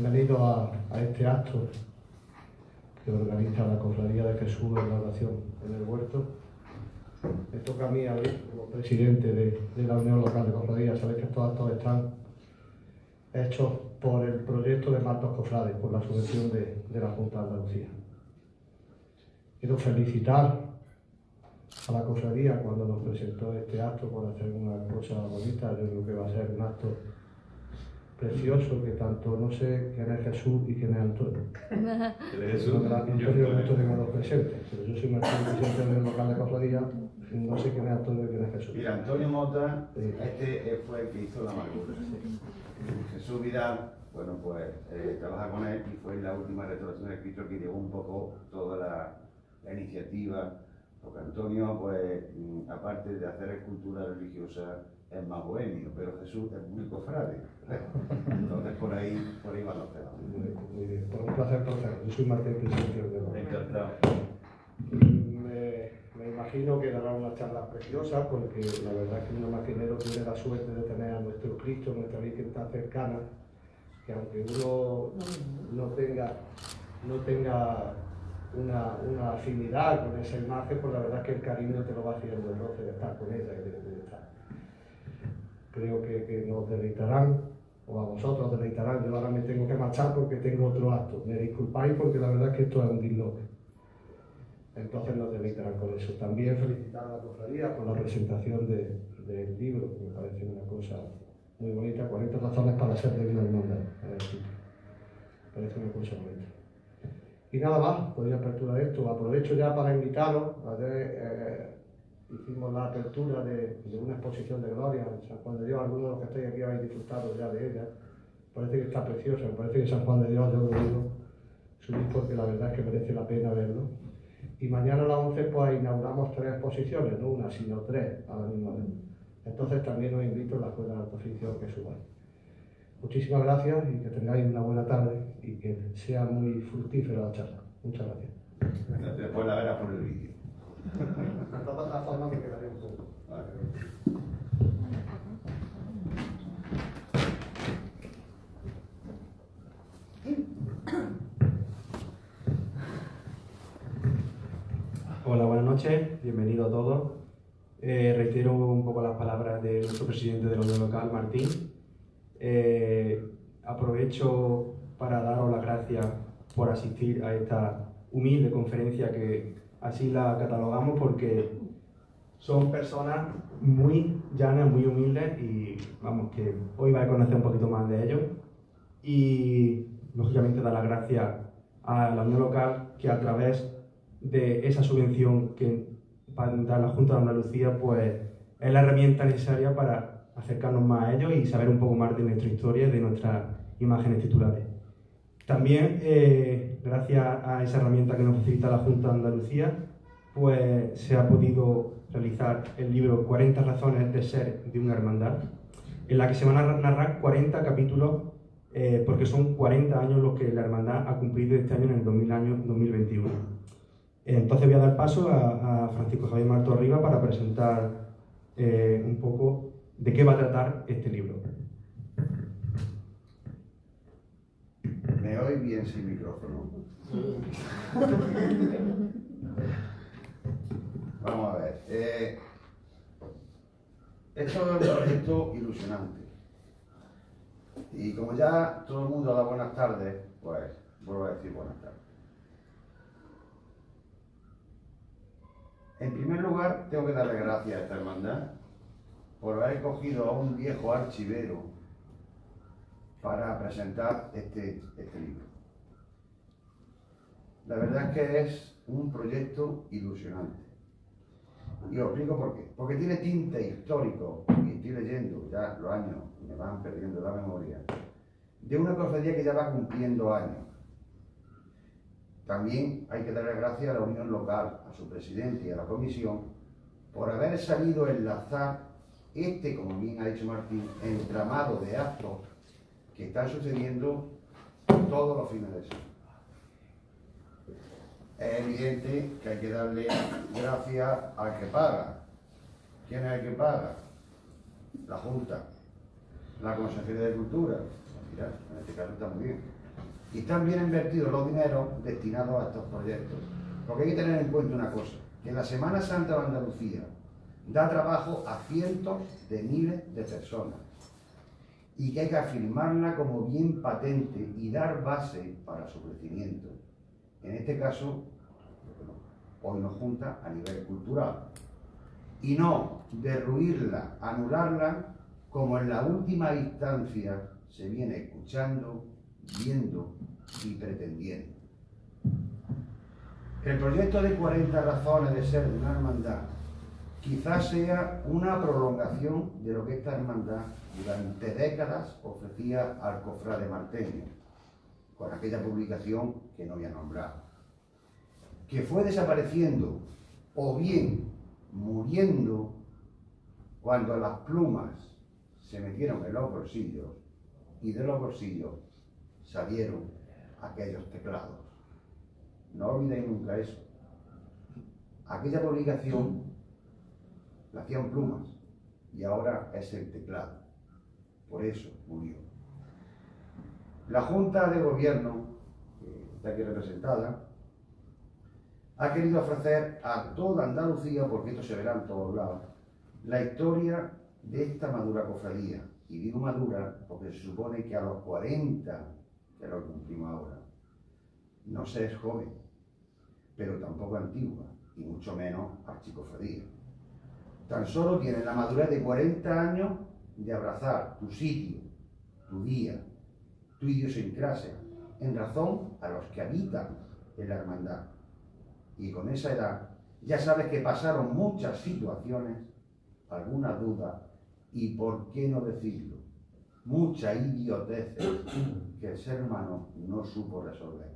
Bienvenido a este acto que organiza la Cofradía de Jesús en la oración en el huerto. Me toca a mí abrir como presidente de la Unión Local de Cofradías. Sabéis que estos actos están hechos por el proyecto de Martos Cofrades, por la subvención de la Junta de Andalucía. Quiero felicitar a la cofradía cuando nos presentó este acto por hacer una cosa bonita. Yo creo que va a ser un acto precioso, que tanto no sé quién es Jesús y quién es Antonio. Antonio es nuestro tenemos presentes, pero yo soy Martín, presidente del local de cofradía, no sé quién es Antonio y quién es Jesús. Mira, Antonio Mota, este fue el que hizo la amargura. Jesús Vidal, bueno, pues trabaja con él y fue la última restauración del Cristo que llevó un poco toda la iniciativa, porque Antonio, pues, aparte de hacer escultura religiosa, es más bohemio, pero Jesús es muy cofrade. Entonces por ahí van los temas. Muy bien, por un placer conoceros. Yo soy Martín, presidente del local. Encantado. Me imagino que dará una charla preciosa, porque la verdad es que un imaginero tiene la suerte de tener a nuestro Cristo, nuestra Virgen tan cercana, que aunque uno no tenga una afinidad con esa imagen, pues la verdad es que el cariño te lo va haciendo el roce de estar con ella y de estar. Creo que nos deleitarán, o a vosotros deleitarán. Yo ahora me tengo que marchar porque tengo otro acto. Me disculpáis porque la verdad es que esto es un disloque. Entonces nos deleitarán con eso. También felicitar a la cofradía por la presentación del libro, que me parece una cosa muy bonita, 40 razones para ser de vida hermandad. Me parece una cosa bonita. Y nada más, podría apertura de esto. Aprovecho ya para invitaros. Ayer hicimos la apertura de una exposición de Gloria en San Juan de Dios. Algunos de los que estáis aquí habéis disfrutado ya de ella. Parece que está preciosa, me parece que San Juan de Dios, yo lo digo, subís porque la verdad es que merece la pena verlo. Y mañana a las 11 pues inauguramos 3 exposiciones, no una, sino 3 a la misma vez. Entonces también os invito a la Escuela de Alto Oficio que subáis. Muchísimas gracias y que tengáis una buena tarde y que sea muy fructífera la charla. Muchas gracias. Después la verás por el vídeo. De todas formas me quedaré un poco. Vale. Hola, buenas noches, bienvenidos a todos. Reitero un poco las palabras de nuestro presidente de la Unión Local, Martín. Aprovecho para daros las gracias por asistir a esta humilde conferencia, que así la catalogamos porque son personas muy llanas, muy humildes, y vamos, que hoy vais a conocer un poquito más de ellos. Y lógicamente dar las gracias a la Unión Local, que a través de esa subvención que da la Junta de Andalucía, pues es la herramienta necesaria para acercarnos más a ellos y saber un poco más de nuestra historia y de nuestras imágenes titulares. También, gracias a esa herramienta que nos facilita la Junta de Andalucía, pues se ha podido realizar el libro 40 razones de ser de una hermandad, en la que se van a narrar 40 capítulos, porque son 40 años los que la hermandad ha cumplido este año, en el 2021. Entonces voy a dar paso a Francisco Javier Martos Riba para presentar un poco de qué va a tratar este libro. ¿Me oí bien sin micrófono? Vamos a ver. Esto es un proyecto ilusionante. Y como ya todo el mundo da buenas tardes, pues vuelvo a decir buenas tardes. En primer lugar, tengo que darle gracias a esta hermandad por haber cogido a un viejo archivero para presentar este libro. La verdad es que es un proyecto ilusionante. Y os explico por qué. Porque tiene tinte histórico, y estoy leyendo, ya los años me van perdiendo la memoria, de una cofradía que ya va cumpliendo años. También hay que darle gracias a la Unión Local, a su presidente y a la comisión, por haber sabido enlazar como bien ha dicho Martín, entramado de actos que están sucediendo todos los fines de semana. Es evidente que hay que darle gracias al que paga. ¿Quién es el que paga? La Junta, la Consejería de Cultura. Mira, en este caso está muy bien. y están bien invertidos los dineros destinados a estos proyectos. Porque hay que tener en cuenta una cosa, que la Semana Santa de Andalucía da trabajo a cientos de miles de personas y que hay que afirmarla como bien patente y dar base para su crecimiento. En este caso, bueno, hoy nos junta a nivel cultural. Y no derruirla, anularla, como en la última instancia se viene escuchando, viendo y pretendiendo. El proyecto de 40 razones de ser de una hermandad quizás sea una prolongación de lo que esta hermandad durante décadas ofrecía al cofrade marteño, con aquella publicación que no voy a nombrar, que fue desapareciendo o bien muriendo cuando las plumas se metieron en los bolsillos y de los bolsillos salieron aquellos teclados. No olvidéis nunca eso. Aquella publicación la hacían plumas y ahora es el teclado. Por eso murió. La Junta de Gobierno, que está aquí representada, ha querido ofrecer a toda Andalucía, porque esto se verá en todos lados, la historia de esta madura cofradía. Y digo madura porque se supone que a los 40, que lo cumplimos ahora, no se es joven, pero tampoco antigua, y mucho menos archicofradía. Tan solo tiene la madurez de 40 años de abrazar tu sitio, tu día, tu idiosincrasia, en razón a los que habitan en la hermandad. Y con esa edad ya sabes que pasaron muchas situaciones, algunas dudas, y por qué no decirlo, muchas idioteces que el ser humano no supo resolver.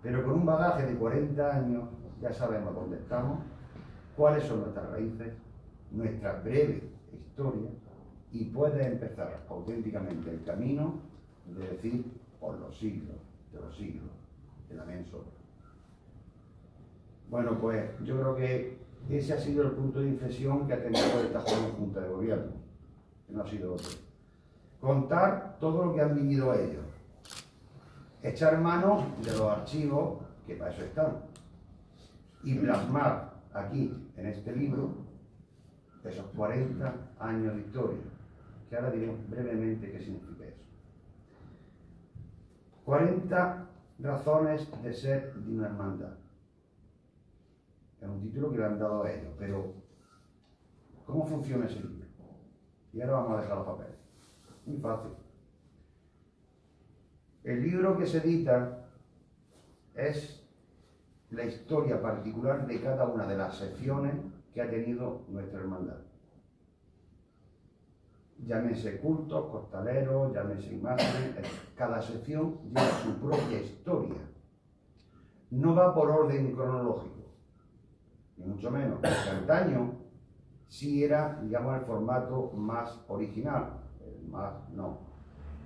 Pero con un bagaje de 40 años ya sabemos dónde estamos, cuáles son nuestras raíces, nuestra breve historia, y puedes empezar auténticamente el camino de decir por los siglos, el amén sobra. Bueno, pues yo creo que ese ha sido el punto de inflexión que ha tenido esta joven Junta de Gobierno, que no ha sido otro. Contar todo lo que han vivido ellos, echar mano de los archivos, que para eso están, y plasmar aquí, en este libro, esos 40 años de historia, que ahora diré brevemente qué significa eso. 40 razones de ser de una hermandad. Es un título que le han dado a ellos, pero ¿cómo funciona ese libro? Y ahora vamos a dejar los papeles. Muy fácil. El libro que se edita es la historia particular de cada una de las secciones que ha tenido nuestra hermandad. Llámese cultos, costaleros, llámese imágenes, cada sección lleva su propia historia. No va por orden cronológico, ni mucho menos, porque antaño sí era, digamos, el formato más original, más no.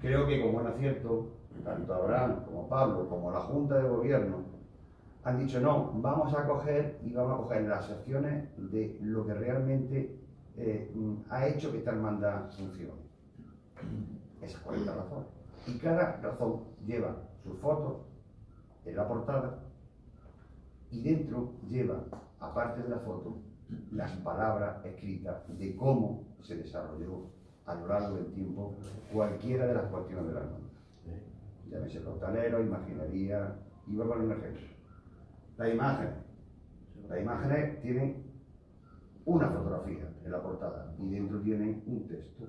Creo que con buen acierto, tanto Abraham como Pablo, como la Junta de Gobierno, han dicho no, vamos a coger las secciones de lo que realmente ha hecho que esta hermandad funcione. Esas 40 razones. Y cada razón lleva su foto en la portada y dentro lleva, aparte de la foto, las palabras escritas de cómo se desarrolló a lo largo del tiempo cualquiera de las cuestiones de la hermandad. Llámese costalero, imaginería, y voy a poner un ejemplo. Las imágenes tienen una fotografía en la portada y dentro tienen un texto.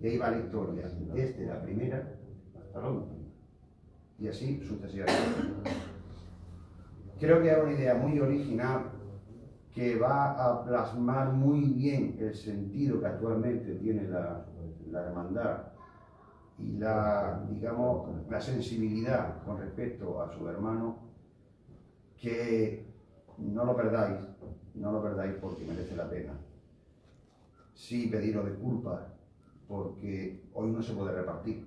Y ahí va la historia, desde la primera hasta la última. Y así sucesivamente. Creo que es una idea muy original que va a plasmar muy bien el sentido que actualmente tiene la hermandad y la sensibilidad con respecto a su hermano, que no lo perdáis porque merece la pena. Sí, pediros disculpas porque hoy no se puede repartir.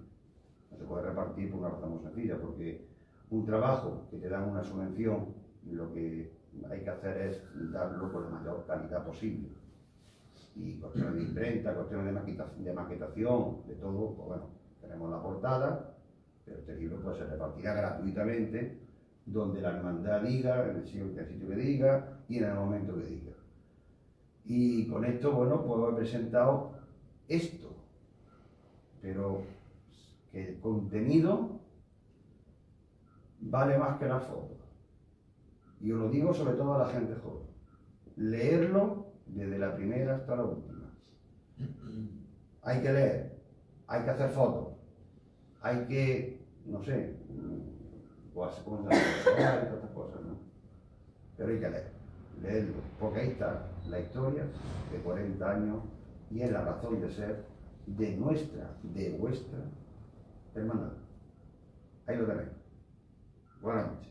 No se puede repartir por una razón muy sencilla, porque un trabajo que te dan una subvención, lo que hay que hacer es darlo con la mayor calidad posible. Y cuestiones de imprenta, cuestiones de maquetación, de todo, pues bueno, tenemos la portada, Pero este libro pues se repartirá gratuitamente donde la hermandad diga, en el sitio que diga y en el momento que diga. Y con esto, bueno, pues he presentado esto, pero que el contenido vale más que la foto. Y os lo digo sobre todo a la gente joven. Leerlo desde la primera hasta la última. Hay que leer, hay que hacer fotos, hay que, no sé, pues cómo se llama, todas estas cosas, ¿no? Pero hay que leerlo, porque ahí está la historia de 40 años y es la razón de ser de nuestra, de vuestra hermandad. Ahí lo tenéis. Buenas noches.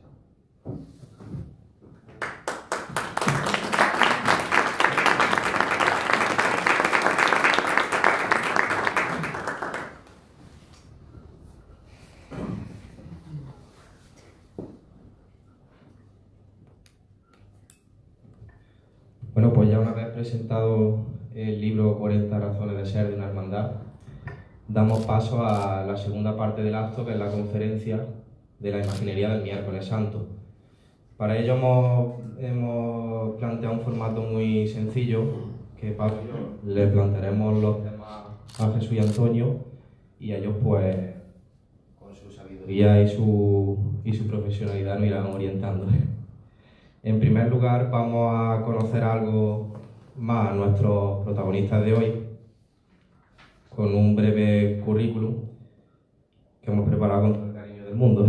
Bueno, pues ya una vez presentado el libro 40 razones de ser de una hermandad, damos paso a la segunda parte del acto, que es la conferencia de la imaginería del miércoles santo. Para ello hemos planteado un formato muy sencillo, que Pablo y yo le plantearemos los temas a Jesús y Antonio, y ellos pues con su sabiduría y su profesionalidad nos irán orientando. En primer lugar, vamos a conocer algo más a nuestros protagonistas de hoy, con un breve currículum que hemos preparado con todo el cariño del mundo.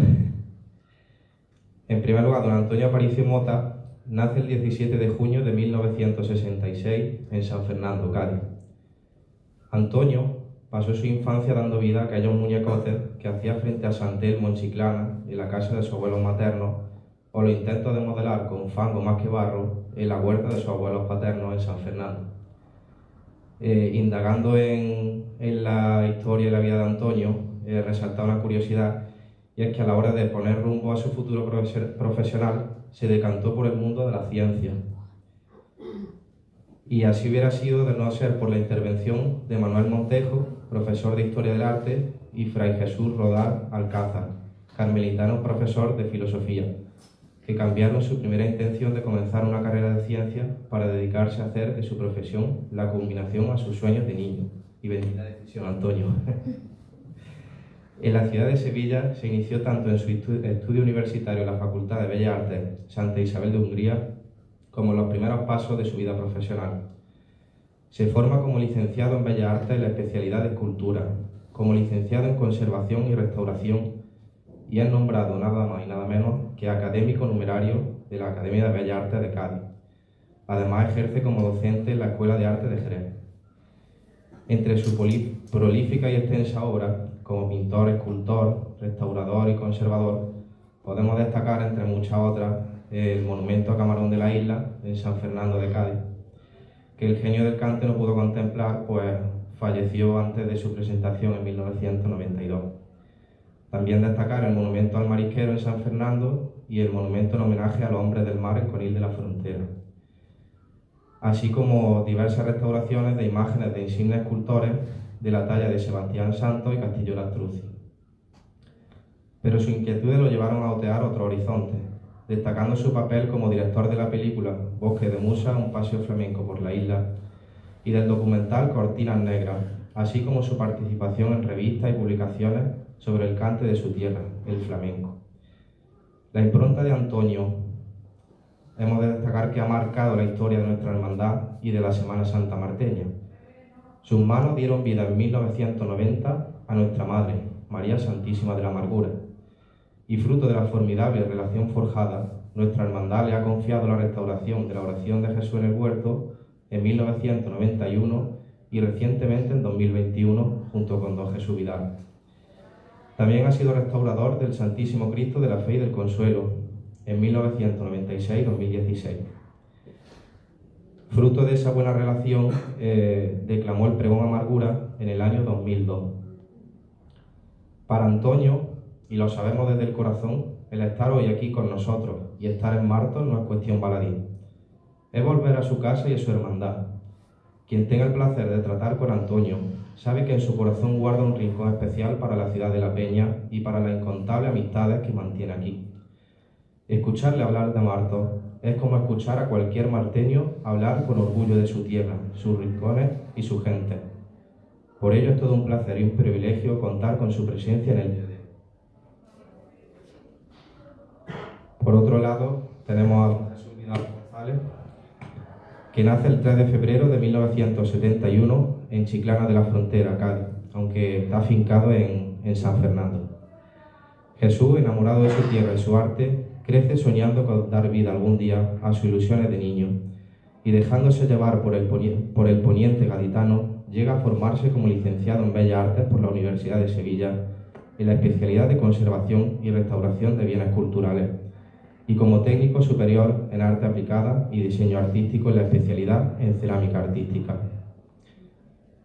En primer lugar, don Antonio Aparicio Mota nace el 17 de junio de 1966 en San Fernando, Cádiz. Antonio pasó su infancia dando vida a aquellos muñecotes que hacía frente a San Telmo en Chiclana, en la casa de sus abuelos maternos, o los intentos de modelar con fango más que barro en la huerta de sus abuelos paternos en San Fernando. Indagando en la historia y la vida de Antonio, resalta una curiosidad, y es que a la hora de poner rumbo a su futuro profesional se decantó por el mundo de la ciencia. Y así hubiera sido de no ser por la intervención de Manuel Montejo, profesor de Historia del Arte, y Fray Jesús Rodar Alcázar, carmelitano profesor de Filosofía, que cambiaron su primera intención de comenzar una carrera de ciencia para dedicarse a hacer de su profesión la culminación a sus sueños de niño. Y bendita decisión, Antonio. En la ciudad de Sevilla se inició tanto en su estudio universitario en la Facultad de Bellas Artes Santa Isabel de Hungría como en los primeros pasos de su vida profesional. Se forma como licenciado en Bellas Artes en la especialidad de Escultura, como licenciado en Conservación y Restauración, y es nombrado nada más y nada menos que académico numerario de la Academia de Bellas Artes de Cádiz. Además ejerce como docente en la Escuela de Arte de Jerez. Entre su prolífica y extensa obra, como pintor, escultor, restaurador y conservador, podemos destacar, entre muchas otras, el monumento a Camarón de la Isla, en San Fernando de Cádiz, que el genio del cante no pudo contemplar, pues falleció antes de su presentación en 1992. También destacar el monumento al marisquero en San Fernando y el monumento en homenaje a los hombres del mar en Conil de la Frontera, así como diversas restauraciones de imágenes de insignes escultores de la talla de Sebastián Santos y Castillo Lastruzzi. Pero sus inquietudes lo llevaron a otear otro horizonte, destacando su papel como director de la película Bosque de Musa, un paseo flamenco por la isla, y del documental Cortinas Negras, así como su participación en revistas y publicaciones sobre el cante de su tierra, el flamenco. La impronta de Antonio hemos de destacar que ha marcado la historia de nuestra hermandad y de la Semana Santa marteña. Sus manos dieron vida en 1990 a nuestra Madre, María Santísima de la Amargura, y fruto de la formidable relación forjada, nuestra hermandad le ha confiado la restauración de la oración de Jesús en el huerto en 1991 y recientemente en 2021 junto con don Jesús Vidal. También ha sido restaurador del Santísimo Cristo de la Fe y del Consuelo en 1996-2016. Fruto de esa buena relación, declamó el pregón Amargura en el año 2002. Para Antonio, y lo sabemos desde el corazón, el estar hoy aquí con nosotros y estar en Martos no es cuestión baladí. Es volver a su casa y a su hermandad. Quien tenga el placer de tratar con Antonio sabe que en su corazón guarda un rincón especial para la ciudad de La Peña y para las incontables amistades que mantiene aquí. Escucharle hablar de Martos es como escuchar a cualquier marteño hablar con orgullo de su tierra, sus rincones y su gente. Por ello es todo un placer y un privilegio contar con su presencia en el día de hoy. Por otro lado, tenemos a Jesús Vidal González, que nace el 3 de febrero de 1971 en Chiclana de la Frontera, Cádiz, aunque está afincado en San Fernando. Jesús, enamorado de su tierra y su arte, crece soñando con dar vida algún día a sus ilusiones de niño y dejándose llevar por el poniente gaditano, llega a formarse como licenciado en Bellas Artes por la Universidad de Sevilla en la especialidad de conservación y restauración de bienes culturales y como técnico superior en arte aplicada y diseño artístico en la especialidad en cerámica artística.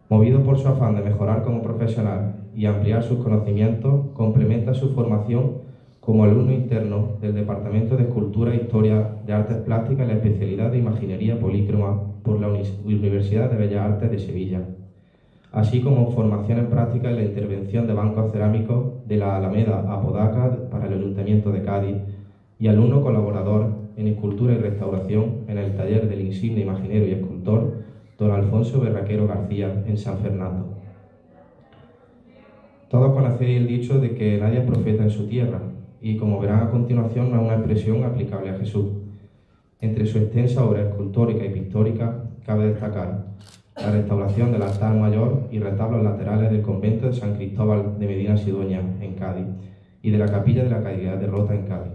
Movido por su afán de mejorar como profesional y ampliar sus conocimientos, complementa su formación como alumno interno del Departamento de Escultura e Historia de Artes Plásticas en la especialidad de Imaginería Polícroma por la Universidad de Bellas Artes de Sevilla, así como formación en práctica en la intervención de bancos cerámicos de la Alameda Apodaca para el Ayuntamiento de Cádiz y alumno colaborador en Escultura y Restauración en el taller del insigne imaginero y escultor don Alfonso Berraquero García en San Fernando. Todos conocéis el dicho de que nadie es profeta en su tierra, y como verán a continuación no es una expresión aplicable a Jesús. Entre su extensa obra escultórica y pictórica cabe destacar la restauración del altar mayor y retablos laterales del convento de San Cristóbal de Medina Sidonia en Cádiz y de la capilla de la Caridad de Rota en Cádiz.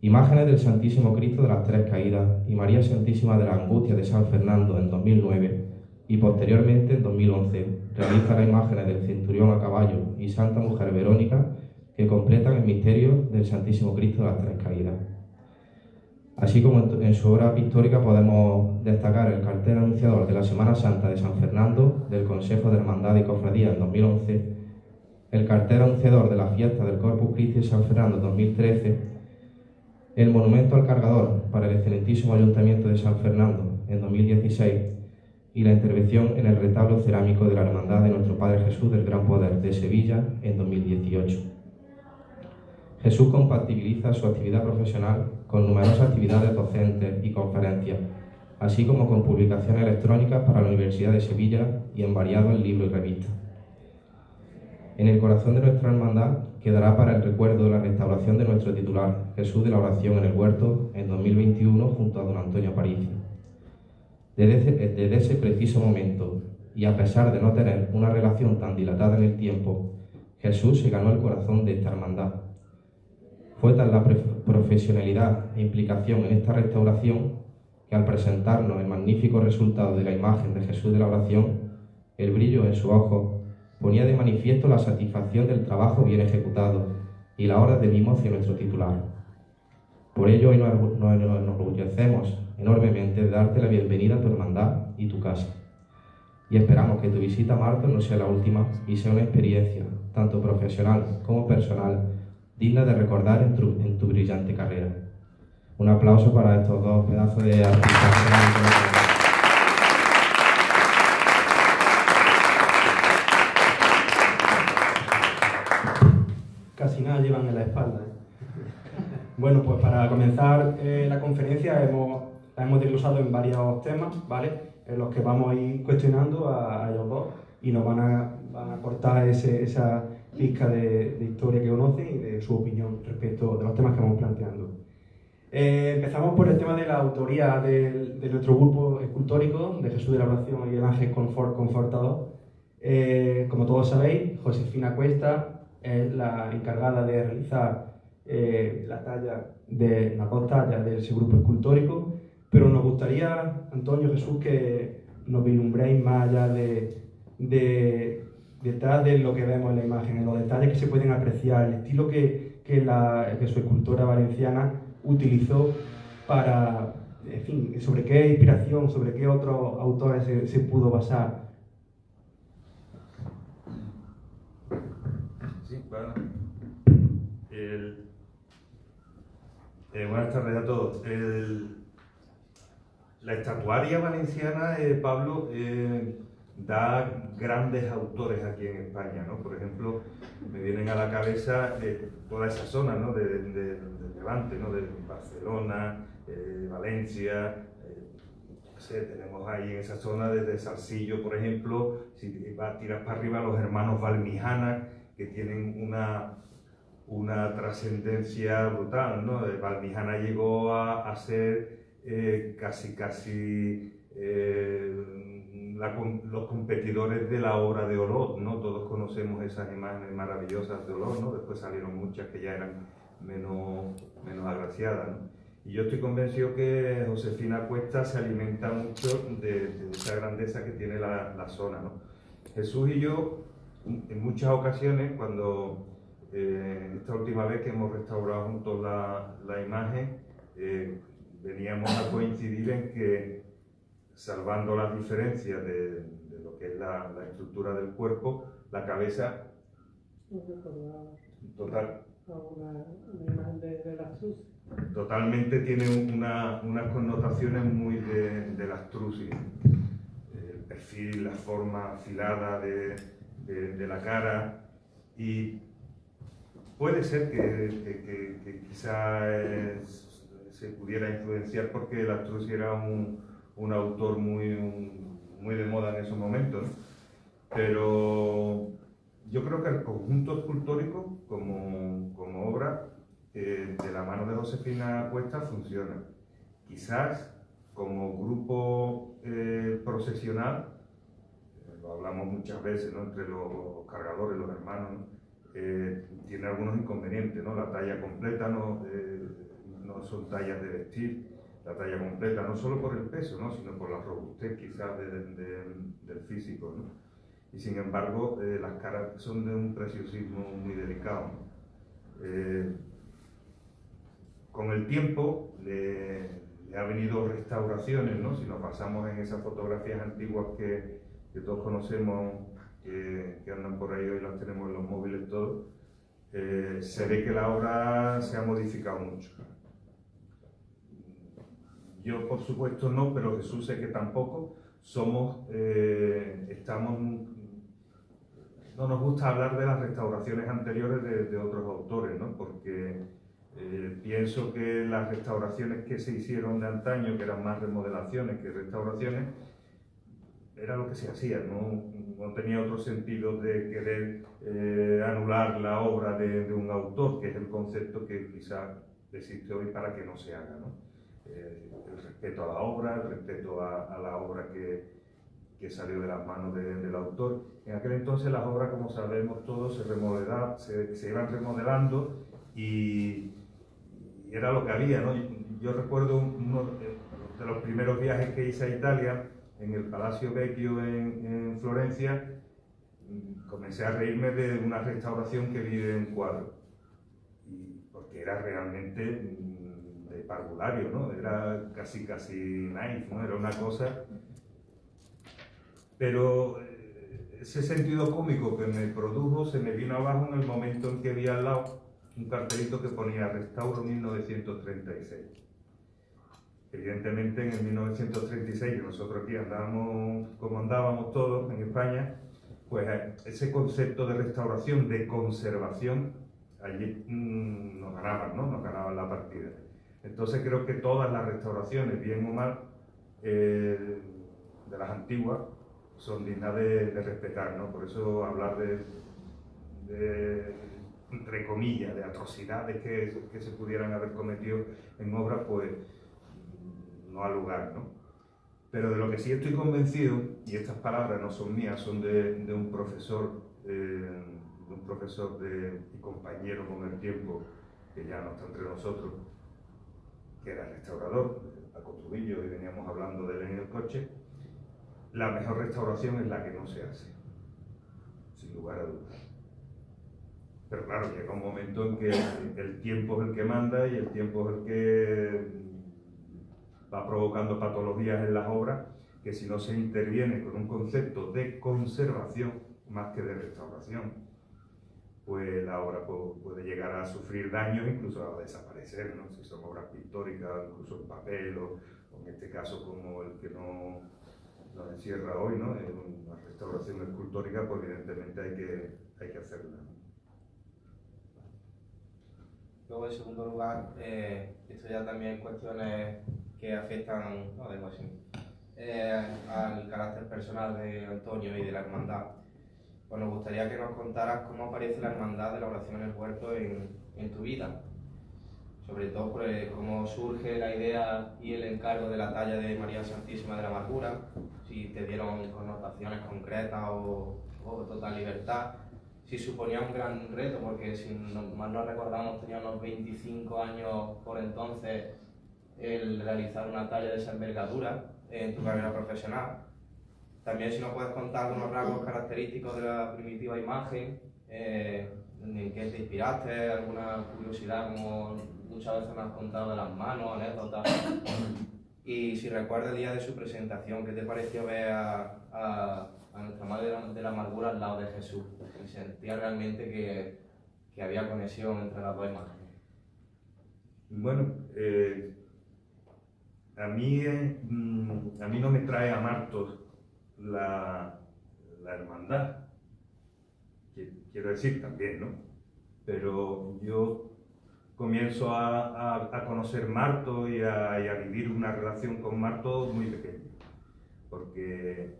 Imágenes del Santísimo Cristo de las Tres Caídas y María Santísima de la Angustia de San Fernando en 2009 y posteriormente en 2011 realiza las imágenes del Centurión a caballo y Santa Mujer Verónica que completan el misterio del Santísimo Cristo de las Tres Caídas. Así como en su obra pictórica podemos destacar el cartel anunciador de la Semana Santa de San Fernando del Consejo de Hermandad y Cofradía en 2011, el cartel anunciador de la fiesta del Corpus Christi de San Fernando en 2013, el monumento al cargador para el excelentísimo Ayuntamiento de San Fernando en 2016 y la intervención en el retablo cerámico de la Hermandad de Nuestro Padre Jesús del Gran Poder de Sevilla en 2018. Jesús compatibiliza su actividad profesional con numerosas actividades docentes y conferencias, así como con publicaciones electrónicas para la Universidad de Sevilla y en variados libros y revistas. En el corazón de nuestra hermandad quedará para el recuerdo de la restauración de nuestro titular, Jesús de la Oración en el Huerto, en 2021 junto a don Antonio Aparicio. Desde ese preciso momento, y a pesar de no tener una relación tan dilatada en el tiempo, Jesús se ganó el corazón de esta hermandad. Fue tal la profesionalidad e implicación en esta restauración que al presentarnos el magnífico resultado de la imagen de Jesús de la Oración, el brillo en su ojo ponía de manifiesto la satisfacción del trabajo bien ejecutado y la hora de mimo hacia nuestro titular. Por ello hoy nos enorgullecemos enormemente de darte la bienvenida a tu hermandad y tu casa. Y esperamos que tu visita a Martos no sea la última y sea una experiencia, tanto profesional como personal, digna de recordar en tu brillante carrera. Un aplauso para estos dos pedazos de artistas. Casi nada llevan en la espalda. Bueno, pues para comenzar la conferencia la hemos desglosado en varios temas, ¿vale? En los que vamos a ir cuestionando a ellos dos y nos van a aportar esa pizca de historia que conocen y de su opinión respecto de los temas que vamos planteando. Empezamos por el tema de la autoría de nuestro grupo escultórico, de Jesús de la Oración y el Ángel Confortador. Como todos sabéis, Josefina Cuesta es la encargada de realizar las dos tallas de ese grupo escultórico, pero nos gustaría, Antonio, Jesús, que nos vislumbréis más allá detrás de lo que vemos en la imagen, en los detalles que se pueden apreciar, el estilo que su escultora valenciana utilizó para, en fin, sobre qué inspiración, sobre qué otros autores se pudo basar. Sí, bueno. Buenas tardes a todos. La estatuaria valenciana, Pablo, da grandes autores aquí en España, ¿no? Por ejemplo, me vienen a la cabeza toda esa zona, ¿no? del Levante, ¿no? De Barcelona, Valencia, no sé, tenemos ahí en esa zona desde Salsillo, por ejemplo, si tiras para arriba, los hermanos Valmijana, que tienen una trascendencia brutal, ¿no? Valmijana llegó a ser casi los competidores de la obra de Olot, ¿no? Todos conocemos esas imágenes maravillosas de Olot, ¿no? Después salieron muchas que ya eran menos agraciadas, ¿no? Y yo estoy convencido que Josefina Cuesta se alimenta mucho de esa grandeza que tiene la zona, ¿no? Jesús y yo, en muchas ocasiones, cuando esta última vez que hemos restaurado juntos la imagen, veníamos a coincidir en que, salvando las diferencias de lo que es la estructura del cuerpo, la cabeza totalmente tiene unas connotaciones muy de la astrusis. El perfil, la forma afilada de la cara, y puede ser que quizá se pudiera influenciar porque el Astruzzi era un autor muy de moda en esos momentos, ¿no? Pero yo creo que el conjunto escultórico como obra de la mano de Josefina Cuesta funciona. Quizás como grupo procesional, lo hablamos muchas veces, ¿no? Entre los cargadores, los hermanos, ¿no? Tiene algunos inconvenientes, ¿no? La talla completa no son tallas de vestir, la talla completa, no solo por el peso, ¿no? Sino por la robustez quizás del físico, ¿no? Y sin embargo, las caras son de un preciosismo muy delicado, ¿no? Con el tiempo le ha venido restauraciones, ¿no? Si nos basamos en esas fotografías antiguas que todos conocemos, que andan por ahí, hoy las tenemos en los móviles todos, se ve que la obra se ha modificado mucho. Yo, por supuesto, no, pero Jesús sé que tampoco. No nos gusta hablar de las restauraciones anteriores de otros autores, ¿no? Porque pienso que las restauraciones que se hicieron de antaño, que eran más remodelaciones que restauraciones, era lo que se hacía, no tenía otro sentido de querer anular la obra de un autor, que es el concepto que quizás existe hoy para que no se haga, ¿no? El respeto a la obra, el respeto a la obra que salió de las manos del autor. En aquel entonces las obras, como sabemos todos, se iban remodelando y era lo que había, ¿no? Yo recuerdo uno de los primeros viajes que hice a Italia, en el Palacio Vecchio en Florencia, comencé a reírme de una restauración que vi en cuadro, porque era realmente de parvulario, ¿no? Era casi naif, ¿no? Era una cosa, pero ese sentido cómico que me produjo se me vino abajo en el momento en que vi al lado un cartelito que ponía Restauro 1936. Evidentemente en el 1936, que nosotros aquí andábamos como andábamos todos en España, pues ese concepto de restauración, de conservación, allí nos ganaban, ¿no? Nos ganaban la partida. Entonces creo que todas las restauraciones, bien o mal, de las antiguas, son dignas de respetar, ¿no? Por eso hablar entre comillas, de atrocidades que se pudieran haber cometido en obras, pues no ha lugar, ¿no? Pero de lo que sí estoy convencido, y estas palabras no son mías, son de un profesor, y compañero con el tiempo, que ya no está entre nosotros, que era restaurador, Paco Trubillo, y veníamos hablando de él en el coche. La mejor restauración es la que no se hace, sin lugar a dudas. Pero claro, llega un momento en que el tiempo es el que manda y el tiempo es el que va provocando patologías en las obras, que si no se interviene con un concepto de conservación más que de restauración, pues la obra puede llegar a sufrir daños, incluso a desaparecer, ¿no? Si son obras pictóricas, incluso en papel, o en este caso como el que no nos encierra hoy, ¿no? En una restauración escultórica, pues evidentemente hay que hacerla, ¿no? Luego, en segundo lugar, esto ya también cuestiones que afectan, no, digo así, al carácter personal de Antonio y de la hermandad. Pues nos gustaría que nos contaras cómo aparece la hermandad de la oración en el huerto en tu vida. Sobre todo pues, cómo surge la idea y el encargo de la talla de María Santísima de la Amargura, si te dieron connotaciones concretas o total libertad, si suponía un gran reto, porque si mal no recordamos tenía unos 25 años por entonces el realizar una talla de esa envergadura en tu carrera profesional. También si nos puedes contar algunos rasgos característicos de la primitiva imagen, en qué te inspiraste, alguna curiosidad, como muchas veces me has contado de las manos, anécdotas. Y si recuerdas el día de su presentación, ¿qué te pareció ver a nuestra Madre de la Amargura al lado de Jesús? Y sentía realmente que había conexión entre las dos imágenes. Bueno, a mí no me trae a Martos la hermandad, quiero decir también, ¿no? Pero yo comienzo a conocer Martos y a vivir una relación con Martos muy pequeño, porque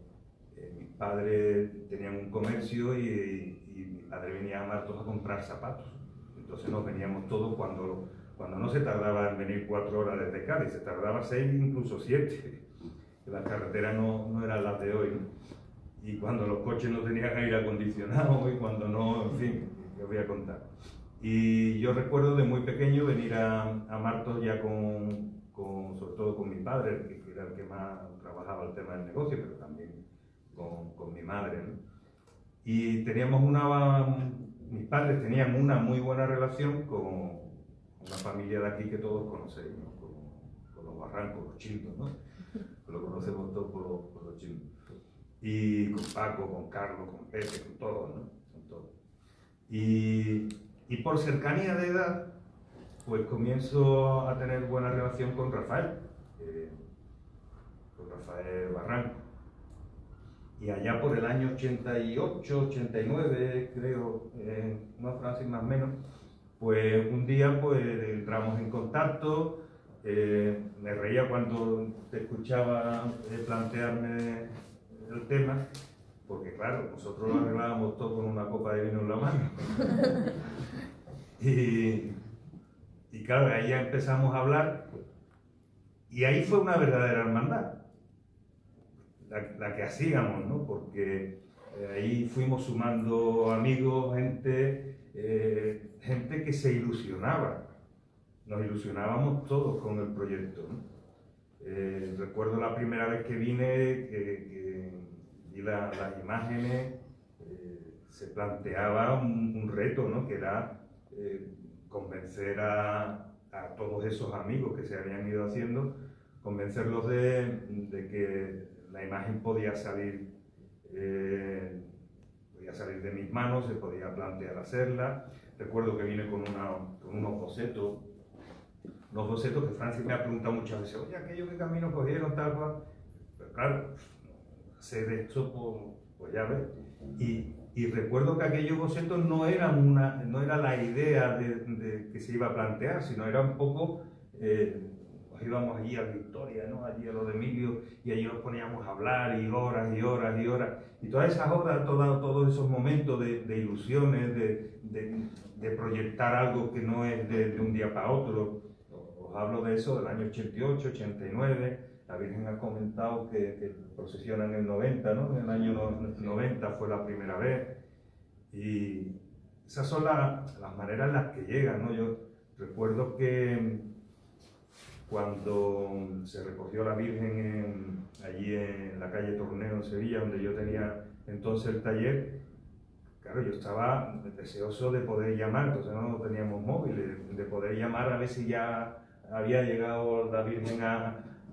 mis padres tenían un comercio y mi padre venía a Martos a comprar zapatos. Entonces nos veníamos todos cuando no se tardaba en venir 4 horas desde Cádiz, se tardaba 6, incluso 7. Las carreteras no eran las de hoy, ¿no? Y cuando los coches no tenían aire acondicionado y cuando no, en fin, que os voy a contar. Y yo recuerdo de muy pequeño venir a Martos ya sobre todo con mi padre, que era el que más trabajaba el tema del negocio, pero también con mi madre, ¿no? Y mis padres tenían una muy buena relación con una familia de aquí que todos conocéis, ¿no? Con los Barrancos, los Childos, ¿no? Lo conocemos todos por los Childos. Y con Paco, con Carlos, con Pepe, con todos, ¿no? Con todos. Y por cercanía de edad, pues comienzo a tener buena relación con Rafael Barranco. Y allá por el año 88, 89, creo, no, Francis, más o menos, pues un día pues entramos en contacto. Me reía cuando te escuchaba plantearme el tema, porque claro, nosotros lo arreglábamos todo con una copa de vino en la mano. Y claro, ahí ya empezamos a hablar, y ahí fue una verdadera hermandad, la que hacíamos, ¿no? Porque ahí fuimos sumando amigos, gente que se ilusionaba. Nos ilusionábamos todos con el proyecto, ¿no? Recuerdo la primera vez que vine, que vi las imágenes, se planteaba un reto, ¿no? Que era convencer a todos esos amigos que se habían ido haciendo, convencerlos de que la imagen podía salir de mis manos, se podía plantear hacerla. Recuerdo que vine con unos bocetos que Francis me ha preguntado muchas veces, oye, aquello que camino cogieron, tal cual. Pero claro, hacer esto, pues ya ves. Y recuerdo que aquellos bocetos no era la idea de que se iba a plantear, sino era un poco, íbamos allí a Victoria, ¿no? Allí a lo de Emilio, y allí nos poníamos a hablar, y horas y horas y horas. Y todas esas horas, todos esos momentos de ilusiones, de proyectar algo que no es de un día para otro. Os hablo de eso del año 88, 89, la Virgen ha comentado que procesiona en el 90, ¿no? En el año 90 fue la primera vez, y esas son las maneras en las que llegan, ¿no? Yo recuerdo que cuando se recogió la Virgen allí en la calle Torneo en Sevilla, donde yo tenía entonces el taller, claro, yo estaba deseoso de poder llamar, entonces no teníamos móviles, de poder llamar a ver si ya había llegado la Virgen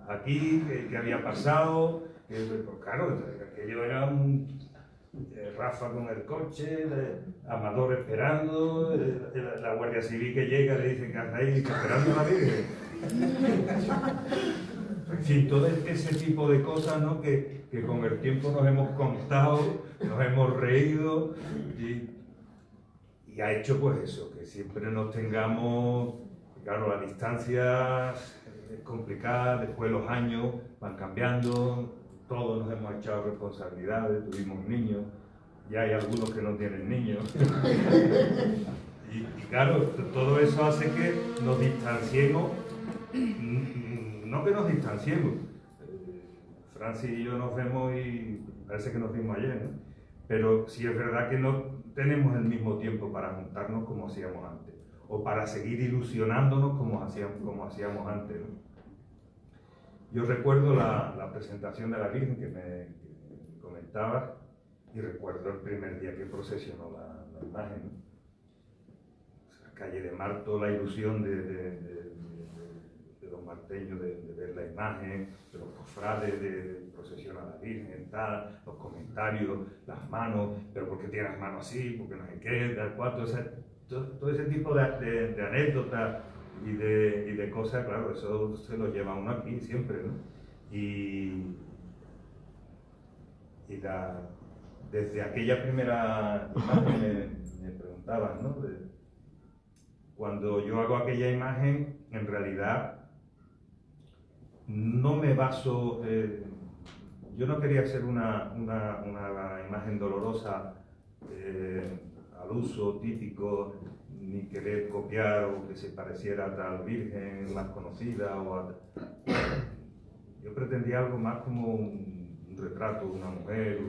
aquí, que había pasado, pues claro, aquello era Rafa con el coche, Amador esperando, la Guardia Civil que llega le dice que anda ahí esperando a la Virgen. En fin, todo ese tipo de cosas, ¿no? que con el tiempo nos hemos contado, nos hemos reído y ha hecho pues eso, que siempre nos tengamos, claro, la distancia es complicada, después los años van cambiando, todos nos hemos echado responsabilidades, tuvimos niños, ya hay algunos que no tienen niños. Y claro, todo eso hace que nos distanciemos, no que nos distanciemos. Francis y yo nos vemos y parece que nos vimos ayer, ¿no? Pero sí es verdad que no tenemos el mismo tiempo para juntarnos como hacíamos antes, o para seguir ilusionándonos como hacíamos antes, ¿no? Yo recuerdo la presentación de la Virgen que me comentabas, y recuerdo el primer día que procesionó la imagen, ¿no? Calle de Marto, la ilusión de los marteños de ver la imagen, de los cofrades de procesión a la Virgen, tal, los comentarios, las manos, pero ¿por qué tiene las manos así? ¿Por qué no sé qué? Tal cual, todo ese tipo de anécdotas y de cosas, claro, eso se lo lleva uno aquí siempre, ¿no? Desde aquella primera imagen me preguntaban, ¿no? Cuando yo hago aquella imagen, en realidad no me baso, yo no quería hacer una imagen dolorosa al uso típico, ni querer copiar o que se pareciera a tal virgen más conocida. Yo pretendía algo más como un retrato de una mujer,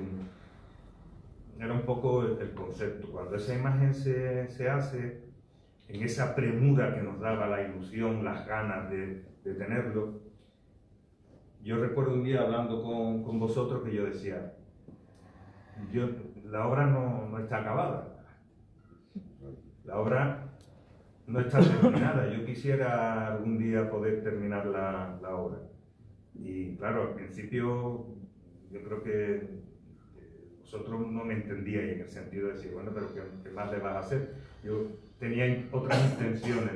era un poco el concepto. Cuando esa imagen se hace, en esa premura que nos daba la ilusión, las ganas de tenerlo, yo recuerdo un día hablando con vosotros que yo decía, la obra no está acabada, la obra no está terminada, yo quisiera algún día poder terminar la obra. Y claro, al principio yo creo que vosotros no me entendíais en el sentido de decir, bueno, pero ¿qué más le vas a hacer? Yo tenía otras intenciones.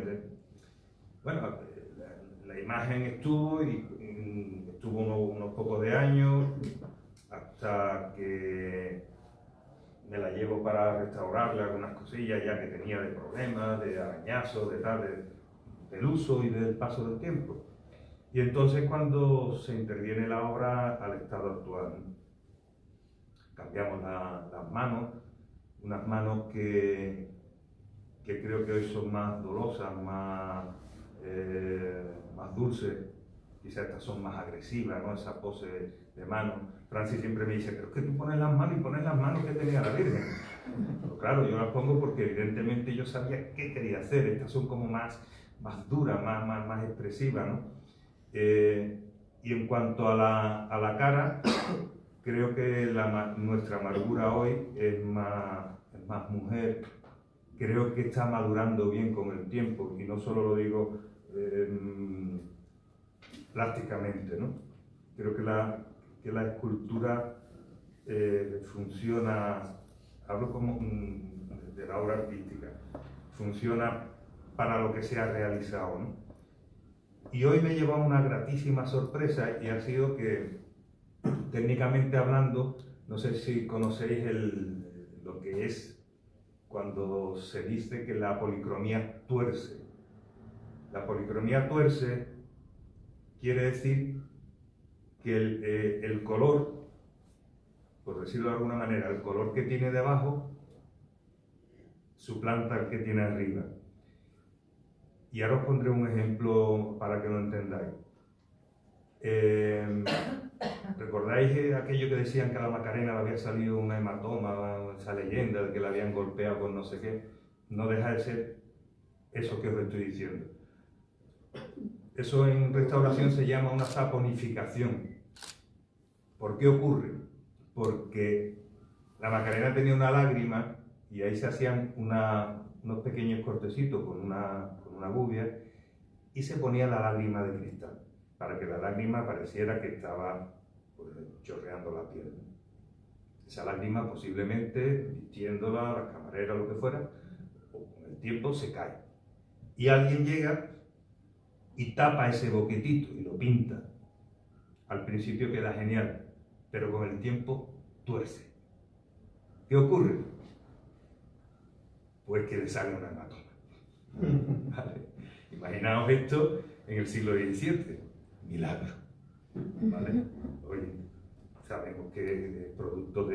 Bueno, la imagen estuvo unos pocos de años hasta que me la llevo para restaurarle algunas cosillas ya que tenía de problemas, de arañazos, del uso y del paso del tiempo. Y entonces cuando se interviene la obra al estado actual, cambiamos las manos, unas manos que creo que hoy son más dolorosas, más dulces, quizás estas son más agresivas, ¿no? Esa pose de mano. Francis siempre me dice, pero es que tú pones las manos y pones las manos que tenía la Virgen. Pero claro, yo las pongo porque evidentemente yo sabía qué quería hacer, estas son como más duras, más expresivas, ¿no? Y en cuanto a la cara, creo que nuestra amargura hoy es más mujer. Creo que está madurando bien con el tiempo, y no solo lo digo plásticamente, ¿no? Creo que la escultura funciona, hablo como de la obra artística, funciona para lo que se ha realizado, ¿no? Y hoy me lleva una gratísima sorpresa, y ha sido que, técnicamente hablando, no sé si conocéis lo que es cuando se dice que la policromía tuerce. La policromía tuerce quiere decir que el color, por decirlo de alguna manera, el color que tiene debajo suplanta el que tiene arriba. Y ahora os pondré un ejemplo para que lo entendáis. ¿Recordáis aquello que decían que a la Macarena le había salido una hematoma, esa leyenda de que la habían golpeado con no sé qué? No deja de ser eso que os estoy diciendo. Eso en restauración se llama una saponificación. ¿Por qué ocurre? Porque la Macarena tenía una lágrima y ahí se hacían unos pequeños cortecitos con una gubia y se ponía la lágrima de cristal, para que la lágrima pareciera que estaba chorreando la piel. Esa lágrima posiblemente, vistiéndola, la camarera, lo que fuera, o con el tiempo se cae. Y alguien llega y tapa ese boquetito y lo pinta. al principio queda genial, pero con el tiempo tuerce. ¿Qué ocurre? Pues que le sale una hematoma. ¿Vale? Imaginaos esto en el siglo XVII. Milagro. ¿Vale? Oye, sabemos que es producto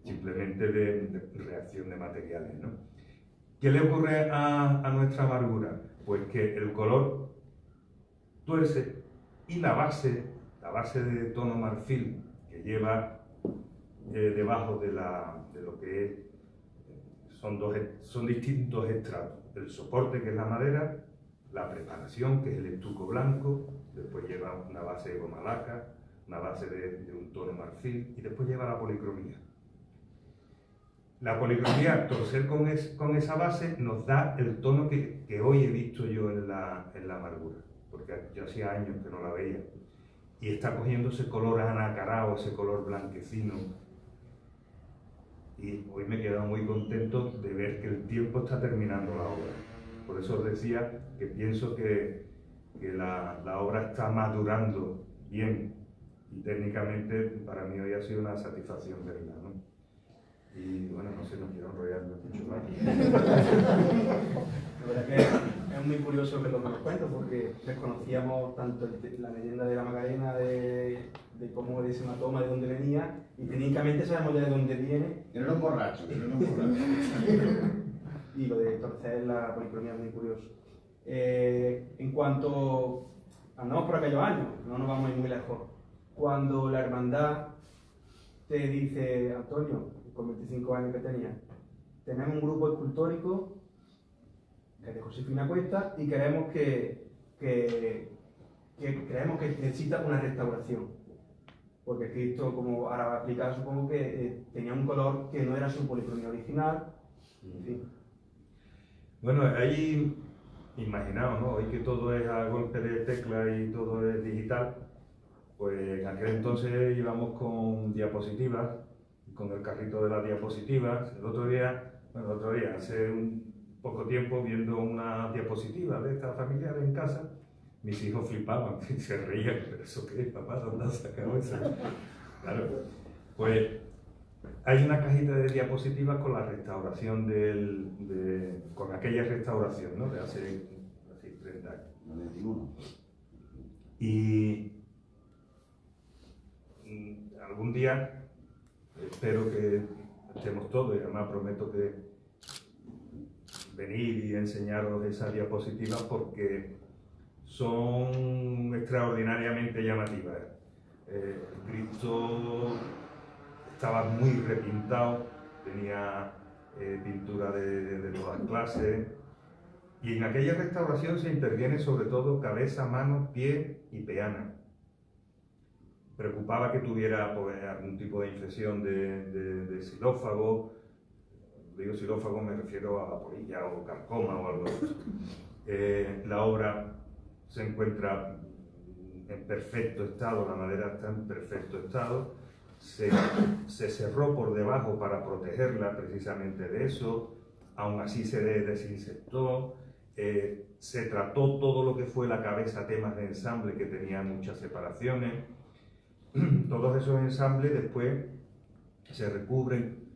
simplemente de reacción de materiales, ¿no? ¿Qué le ocurre a nuestra amargura? Pues que el color tuerce y la base de tono marfil que lleva debajo de lo que es, son distintos estratos. El soporte, que es la madera, la preparación, que es el estuco blanco, después lleva una base de goma laca, una base de un tono marfil y después lleva la policromía. La policromía, torcer con esa base, nos da el tono que hoy he visto yo en la amargura, porque yo hacía años que no la veía. Y está cogiendo ese color anacarado, ese color blanquecino. Y hoy me he quedado muy contento de ver que el tiempo está terminando la obra. Por eso os decía que pienso que la obra está madurando bien. Y técnicamente para mí hoy ha sido una satisfacción verla, ¿no? Y bueno, no sé, no quiero enrollarme mucho más. La verdad que es muy curioso que lo que nos cuento, porque desconocíamos tanto la leyenda de la Macarena, de cómo de ese hematoma, de dónde venía, y técnicamente sabemos ya de dónde viene. Era un borracho, Y lo de torcer la policromía es muy curioso. En cuanto andamos por aquellos años, no nos vamos a ir muy lejos. Cuando la hermandad te dice, Antonio, con 25 años que tenía, tenemos un grupo escultórico que es de Josefina Cuesta y creemos que necesita una restauración, porque Cristo, como ahora va a explicar, supongo que tenía un color que no era su policromía original, en fin. Bueno, ahí imaginaos, ¿no? Hoy que todo es a golpe de tecla y todo es digital, pues en aquel entonces íbamos con diapositivas, con el carrito de las diapositivas. El otro día, hace un poco tiempo, viendo una diapositiva de esta familiar en casa, mis hijos flipaban, se reían, pero ¿eso qué es, papá? ¿Dónde has sacado eso? Claro, pues hay una cajita de diapositivas con la restauración con aquella restauración, ¿no? De hace 30 años. 91. Y algún día espero que estemos todos, y además prometo que venir y enseñaros esas diapositivas porque son extraordinariamente llamativas. Cristo estaba muy repintado, tenía pintura de todas clases, y en aquella restauración se interviene sobre todo cabeza, manos, pie y peana. Preocupaba que tuviera pues, algún tipo de infección de xilófago. Digo xilófago, me refiero a polilla o carcoma o algo así. La obra se encuentra en perfecto estado, la madera está en perfecto estado. Se cerró por debajo para protegerla precisamente de eso, aún así se desinsectó. Se trató todo lo que fue la cabeza, temas de ensamble que tenían muchas separaciones. Todos esos ensambles después se recubren,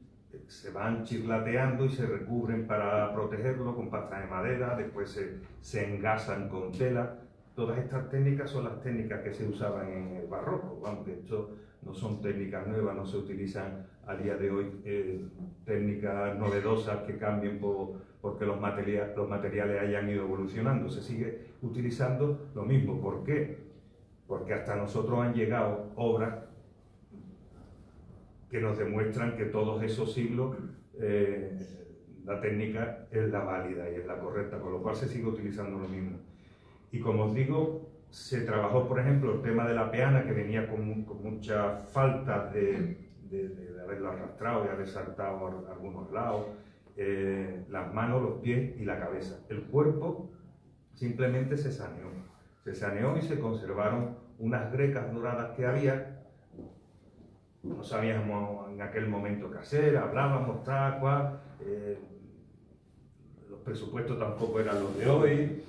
se van chirlateando y se recubren para protegerlo con pasta de madera, después se engasan con tela. Todas estas técnicas son las técnicas que se usaban en el barroco. Vamos, que esto no son técnicas nuevas, no se utilizan a día de hoy técnicas novedosas que cambien porque los materiales hayan ido evolucionando. Se sigue utilizando lo mismo. ¿Por qué? Porque hasta nosotros han llegado obras que nos demuestran que todos esos siglos la técnica es la válida y es la correcta, con lo cual se sigue utilizando lo mismo. Y como os digo, se trabajó, por ejemplo, el tema de la peana, que venía con mucha falta de haberlo arrastrado, de haber saltado a algunos lados, las manos, los pies y la cabeza. El cuerpo simplemente se saneó y se conservaron unas grecas doradas que había. No sabíamos en aquel momento qué hacer, hablábamos tal cual. Los presupuestos tampoco eran los de hoy,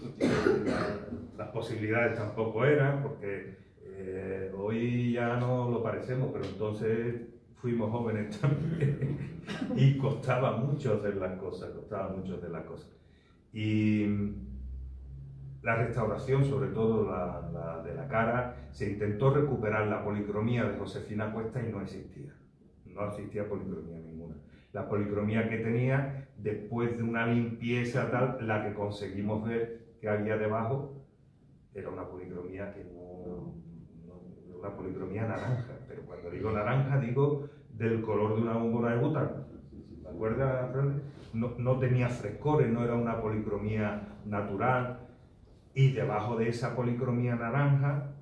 las posibilidades tampoco eran, porque Hoy ya no lo parecemos, pero entonces fuimos jóvenes también y costaba mucho hacer las cosas, Y la restauración, sobre todo la de la cara, se intentó recuperar la policromía de Josefina Cuesta y no existía policromía ninguna. La policromía que tenía, después de una limpieza tal, la que conseguimos ver que había debajo, era una policromía que una policromía naranja, pero cuando digo naranja digo del color de una bombona de butano. ¿Te acuerdas, Fran? No tenía frescores, no era una policromía natural, y debajo de esa policromía naranja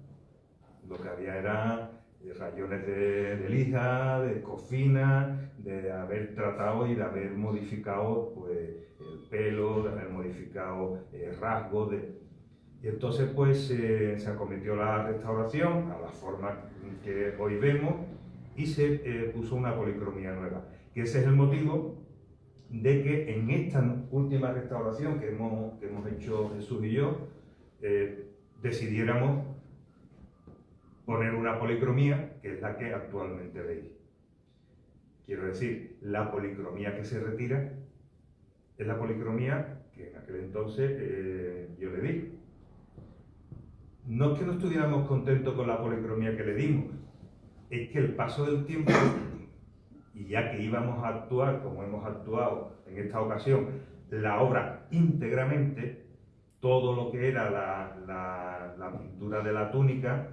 lo que había era rayones de lija, de cofina, de haber tratado y de haber modificado pues, el pelo, de haber modificado rasgos. Y entonces pues se acometió la restauración a la forma que hoy vemos y se puso una policromía nueva. Que ese es el motivo de que en esta última restauración que hemos hecho Jesús y yo, decidiéramos poner una policromía que es la que actualmente veis. Quiero decir, la policromía que se retira es la policromía que en aquel entonces yo le di. No es que no estuviéramos contentos con la policromía que le dimos, es que el paso del tiempo, y ya que íbamos a actuar como hemos actuado en esta ocasión, la obra íntegramente, todo lo que era la pintura de la túnica,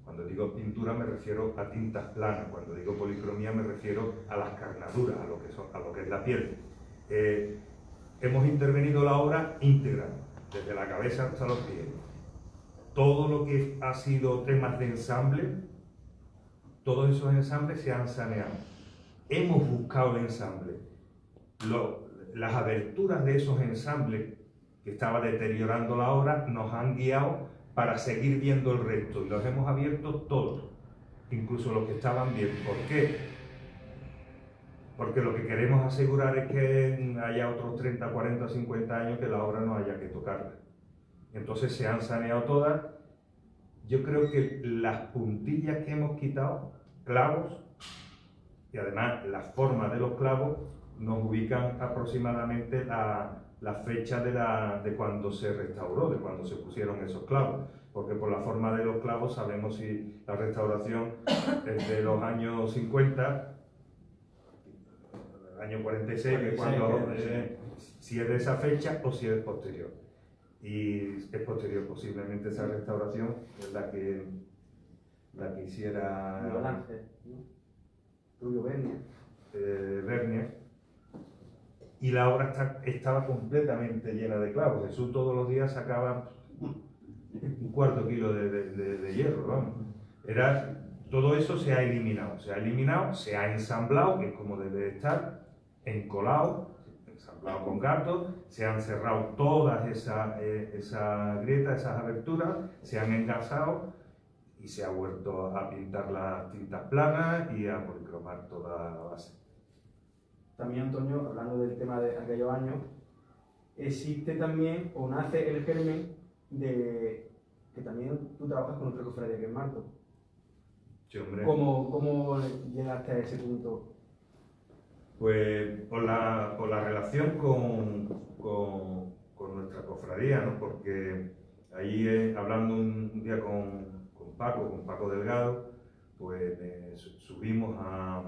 cuando digo pintura me refiero a tintas planas, cuando digo policromía me refiero a las carnaduras, a lo que es la piel. Hemos intervenido la obra íntegra, desde la cabeza hasta los pies. Todo lo que ha sido temas de ensamble, todos esos ensambles se han saneado. Hemos buscado el ensamble. Las aberturas de esos ensambles que estaba deteriorando la obra nos han guiado para seguir viendo el resto y los hemos abierto todos, incluso los que estaban bien. ¿Por qué? Porque lo que queremos asegurar es que haya otros 30, 40, 50 años que la obra no haya que tocarla. Entonces se han saneado todas. Yo creo que las puntillas que hemos quitado, clavos, y además la forma de los clavos, nos ubican aproximadamente la fecha de cuando se restauró, de cuando se pusieron esos clavos, porque por la forma de los clavos sabemos si la restauración es de los años 50, año 46, que es cuando, si es de esa fecha o si es posterior. Y es posterior, posiblemente esa restauración es la que hiciera Miguel Ángel, Rubio Bernier. Bernier. Y la obra estaba completamente llena de clavos. Jesús todos los días sacaba un cuarto kilo de hierro, vamos. Todo eso se ha eliminado, se ha ensamblado, que es como debe estar, encolado, ensamblado con gatos, se han cerrado todas esas grietas, esas aberturas, se han engasado y se ha vuelto a pintar las tintas planas y a policromar toda la base. También, Antonio, hablando del tema de aquellos años, existe también, o nace el germen de que también tú trabajas con otra cofradía que es Marto. Sí, hombre. ¿Cómo llegaste a ese punto? Pues por la relación con nuestra cofradía, ¿no? Porque ahí, hablando un día con Paco Delgado, pues subimos a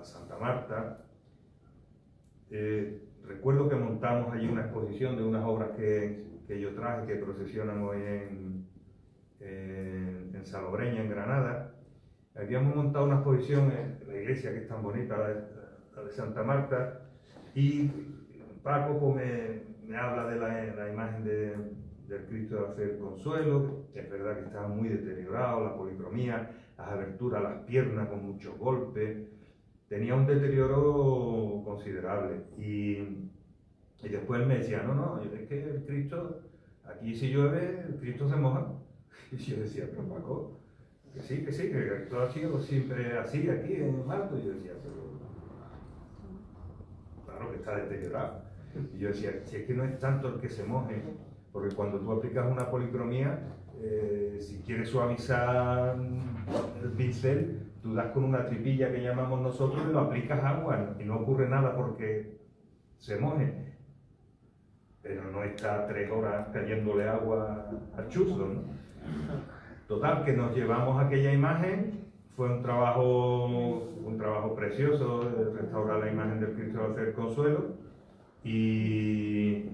Santa Marta. Recuerdo que montamos allí una exposición de unas obras que yo traje, que procesionan hoy en Salobreña, en Granada. Habíamos montado una exposición en la iglesia, que es tan bonita, la de Santa Marta, y Paco pues, me habla de la imagen del Cristo de la Fe del Consuelo. Es verdad que estaba muy deteriorado, la policromía, las aberturas, las piernas con muchos golpes, tenía un deterioro considerable. Y después me decía, no, es que el Cristo, aquí si llueve, el Cristo se moja. Y yo decía, pero Paco, que sí, que todo ha sido siempre así aquí en Marto. Y yo decía, pero claro que está deteriorado. Y yo decía, si es que no es tanto el que se moje, porque cuando tú aplicas una policromía, si quieres suavizar el pincel, tú das con una tripilla que llamamos nosotros y lo aplicas agua y no ocurre nada porque se moje. Pero no está 3 horas cayéndole agua al chuzo, ¿no? Total, que nos llevamos aquella imagen, fue un trabajo precioso de restaurar la imagen del Cristo de Hacer Consuelo, y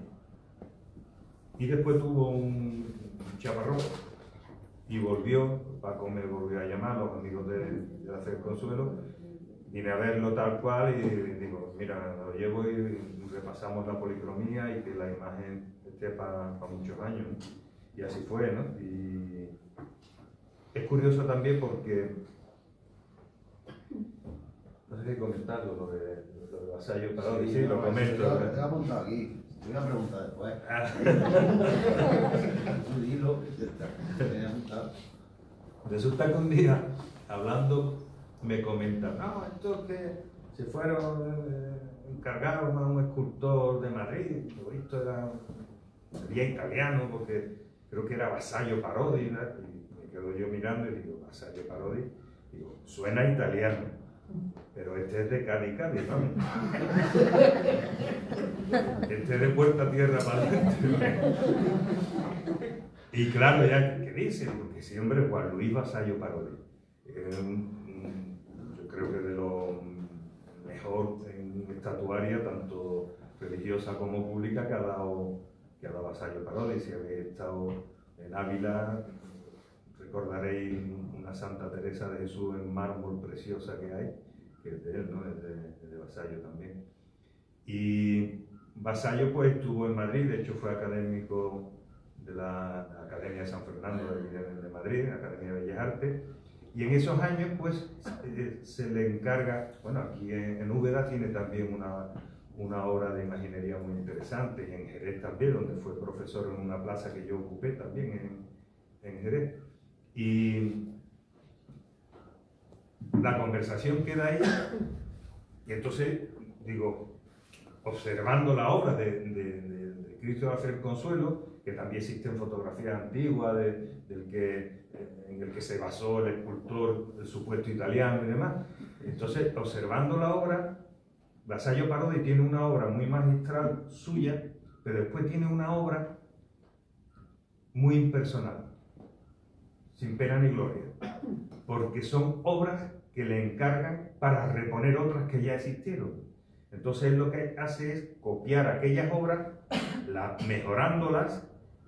después tuvo un chaparrón y volvió, Paco me volvió a llamar, los amigos de Hacer Consuelo, vine a verlo tal cual y digo, mira, lo llevo y repasamos la policromía y que la imagen esté para muchos años, ¿no? Y así fue, ¿no? Y es curioso también porque, no sé si comentarlo, lo de Vasallo Parodi, sí, lo comento. Te voy a apuntar aquí, te voy a preguntar después. Tú dilo, te voy a apuntar. Resulta que un día, hablando, me comentan, no, estos que se fueron, encargaron a un escultor de Madrid, esto sería italiano, porque creo que era Vasallo Parodi, ¿no? Y me quedo yo mirando y digo, Vasallo Parodi, digo, suena italiano, pero este es de Cádiz, ¿no? Este es de Puerta Tierra para adentro. Y claro, ya, ¿qué dice? Porque siempre Juan Luis Vasallo Parodi. Yo creo que de lo mejor en estatuaria, tanto religiosa como pública, que ha dado Vasallo Parodi. Si habéis estado en Ávila, recordaréis una Santa Teresa de Jesús en mármol preciosa que hay, que es de él, ¿no? Es de Vasallo también. Y Vasallo pues estuvo en Madrid, de hecho fue académico de la Academia de San Fernando de Madrid, Academia de Bellas Artes, y en esos años pues se le encarga, bueno, aquí en Úbeda tiene también una obra de imaginería muy interesante, y en Jerez también, donde fue profesor en una plaza que yo ocupé también en Jerez. Y la conversación queda ahí, y entonces digo, observando la obra de Cristo de Hacer Consuelo, que también existen fotografías antiguas en el que se basó el escultor, el supuesto italiano y demás. Entonces, observando la obra, Vasallo Parodi tiene una obra muy magistral suya, pero después tiene una obra muy impersonal, sin pena ni gloria, porque son obras que le encargan para reponer otras que ya existieron. Entonces lo que hace es copiar aquellas obras, mejorándolas,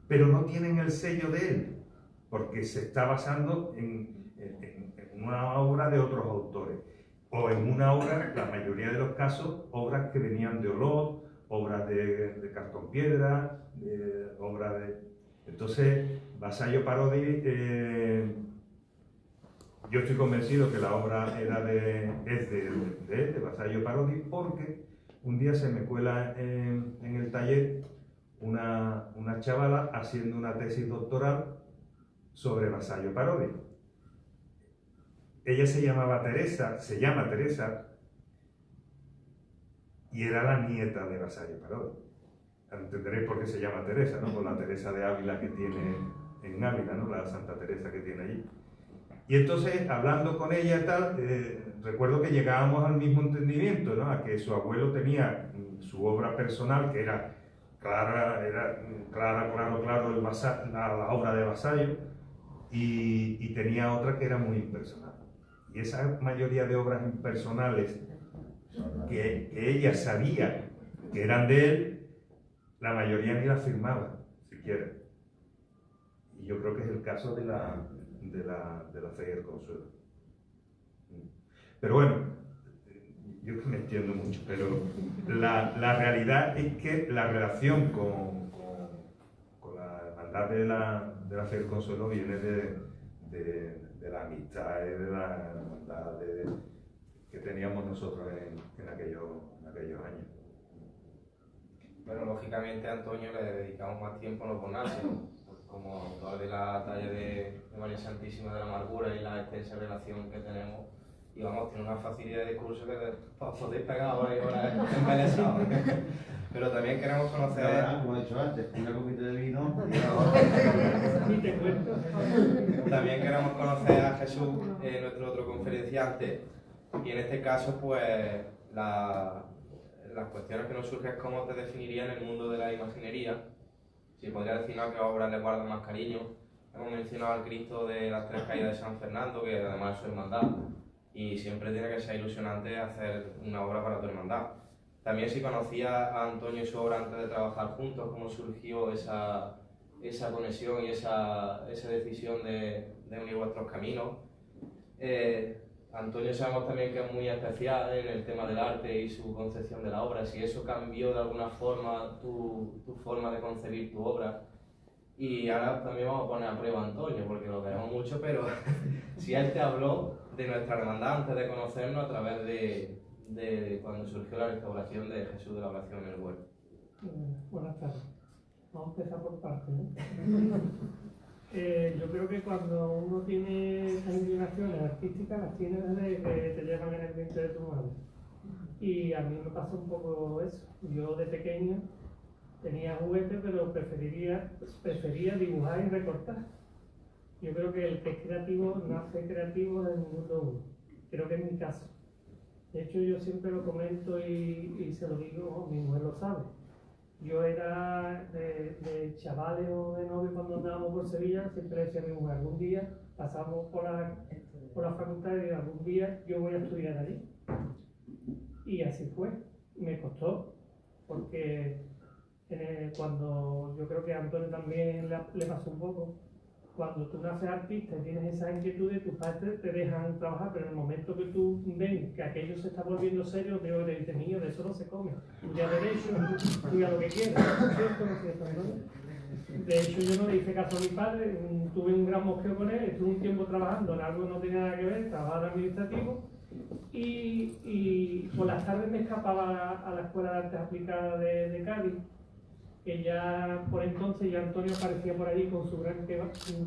pero no tienen el sello de él, porque se está basando en una obra de otros autores, o en una obra, la mayoría de los casos, obras que venían de Olot, obras de cartón piedra, obras de... Entonces, Vasallo Parodi, yo estoy convencido que la obra es de Vasallo Parodi, porque un día se me cuela en el taller una chavala haciendo una tesis doctoral sobre Vasallo Parodi. Ella se llama Teresa, y era la nieta de Vasallo Parodi. Entenderéis por qué se llama Teresa, ¿no? Por la Teresa de Ávila que tiene en Ávila, ¿no? La Santa Teresa que tiene allí. Y entonces, hablando con ella y tal, recuerdo que llegábamos al mismo entendimiento, ¿no? A que su abuelo tenía su obra personal, que era claro, la obra de Vasallo, y tenía otra que era muy impersonal. Y esa mayoría de obras impersonales que ella sabía que eran de él, la mayoría ni las firmaba, siquiera. Y yo creo que es el caso de la Fe y el Consuelo. Pero bueno, yo que me entiendo mucho, pero la realidad es que la relación con la hermandad de la Fe y el Consuelo viene de la amistad y de la hermandad que teníamos nosotros en aquellos años. Bueno, lógicamente a Antonio le dedicamos más tiempo en los bonazos, como autor de la talla de María Santísima de la Amargura y la extensa relación que tenemos, y vamos, tiene una facilidad de discurso que podéis pegar ahora y ahora embelesado. Pero también queremos conocer... Ahora, como he dicho antes, una copita de vino Ni te cuento. También queremos conocer a Jesús, nuestro otro conferenciante, y en este caso, pues, las cuestiones que nos surgen es cómo te definiría en el mundo de la imaginería. Si podría decirnos a qué obras le guardas más cariño. Hemos mencionado al Cristo de las Tres Caídas de San Fernando, que además es su hermandad, y siempre tiene que ser ilusionante hacer una obra para tu hermandad. También si conocía a Antonio y su obra antes de trabajar juntos, cómo surgió esa conexión y esa decisión de unir vuestros caminos. Antonio sabemos también que es muy especial en el tema del arte y su concepción de la obra, si eso cambió de alguna forma tu forma de concebir tu obra. Y ahora también vamos a poner a prueba a Antonio, porque lo queremos mucho, pero si él te habló de nuestra hermandad antes de conocernos a través de cuando surgió la restauración de Jesús de la Oración en el Huerto. Buenas tardes. Vamos a empezar por partes, ¿no? Yo creo que cuando uno tiene esas inclinaciones artísticas, las tiene desde que te llevan en el vientre de tu madre. Y a mí me pasa un poco eso. Yo de pequeño tenía juguetes, pero prefería dibujar y recortar. Yo creo que el que es creativo nace creativo del mundo uno. Creo que es mi caso. De hecho, yo siempre lo comento y se lo digo, mi mujer lo sabe. Yo era de chavales o de novios cuando andábamos por Sevilla, siempre decía a mi mujer, algún día pasamos por la facultad y algún día yo voy a estudiar allí. Y así fue. Me costó, porque cuando yo creo que a Antonio también le pasó un poco, cuando tú naces artista y tienes esas inquietudes, tus padres te dejan trabajar, pero en el momento que tú ven que aquello se está volviendo serio, te dicen, niño, de eso no se come. Estudia derecho, estudia lo que quieras. ¿Cierto o no es cierto, Antonio? De hecho, yo no le hice caso a mi padre, tuve un gran mosqueo con él, estuve un tiempo trabajando en algo que no tenía nada que ver, trabajaba de administrativo, y por las tardes me escapaba a la Escuela de Artes Aplicadas de Cádiz, que ya por entonces ya Antonio aparecía por allí con su gran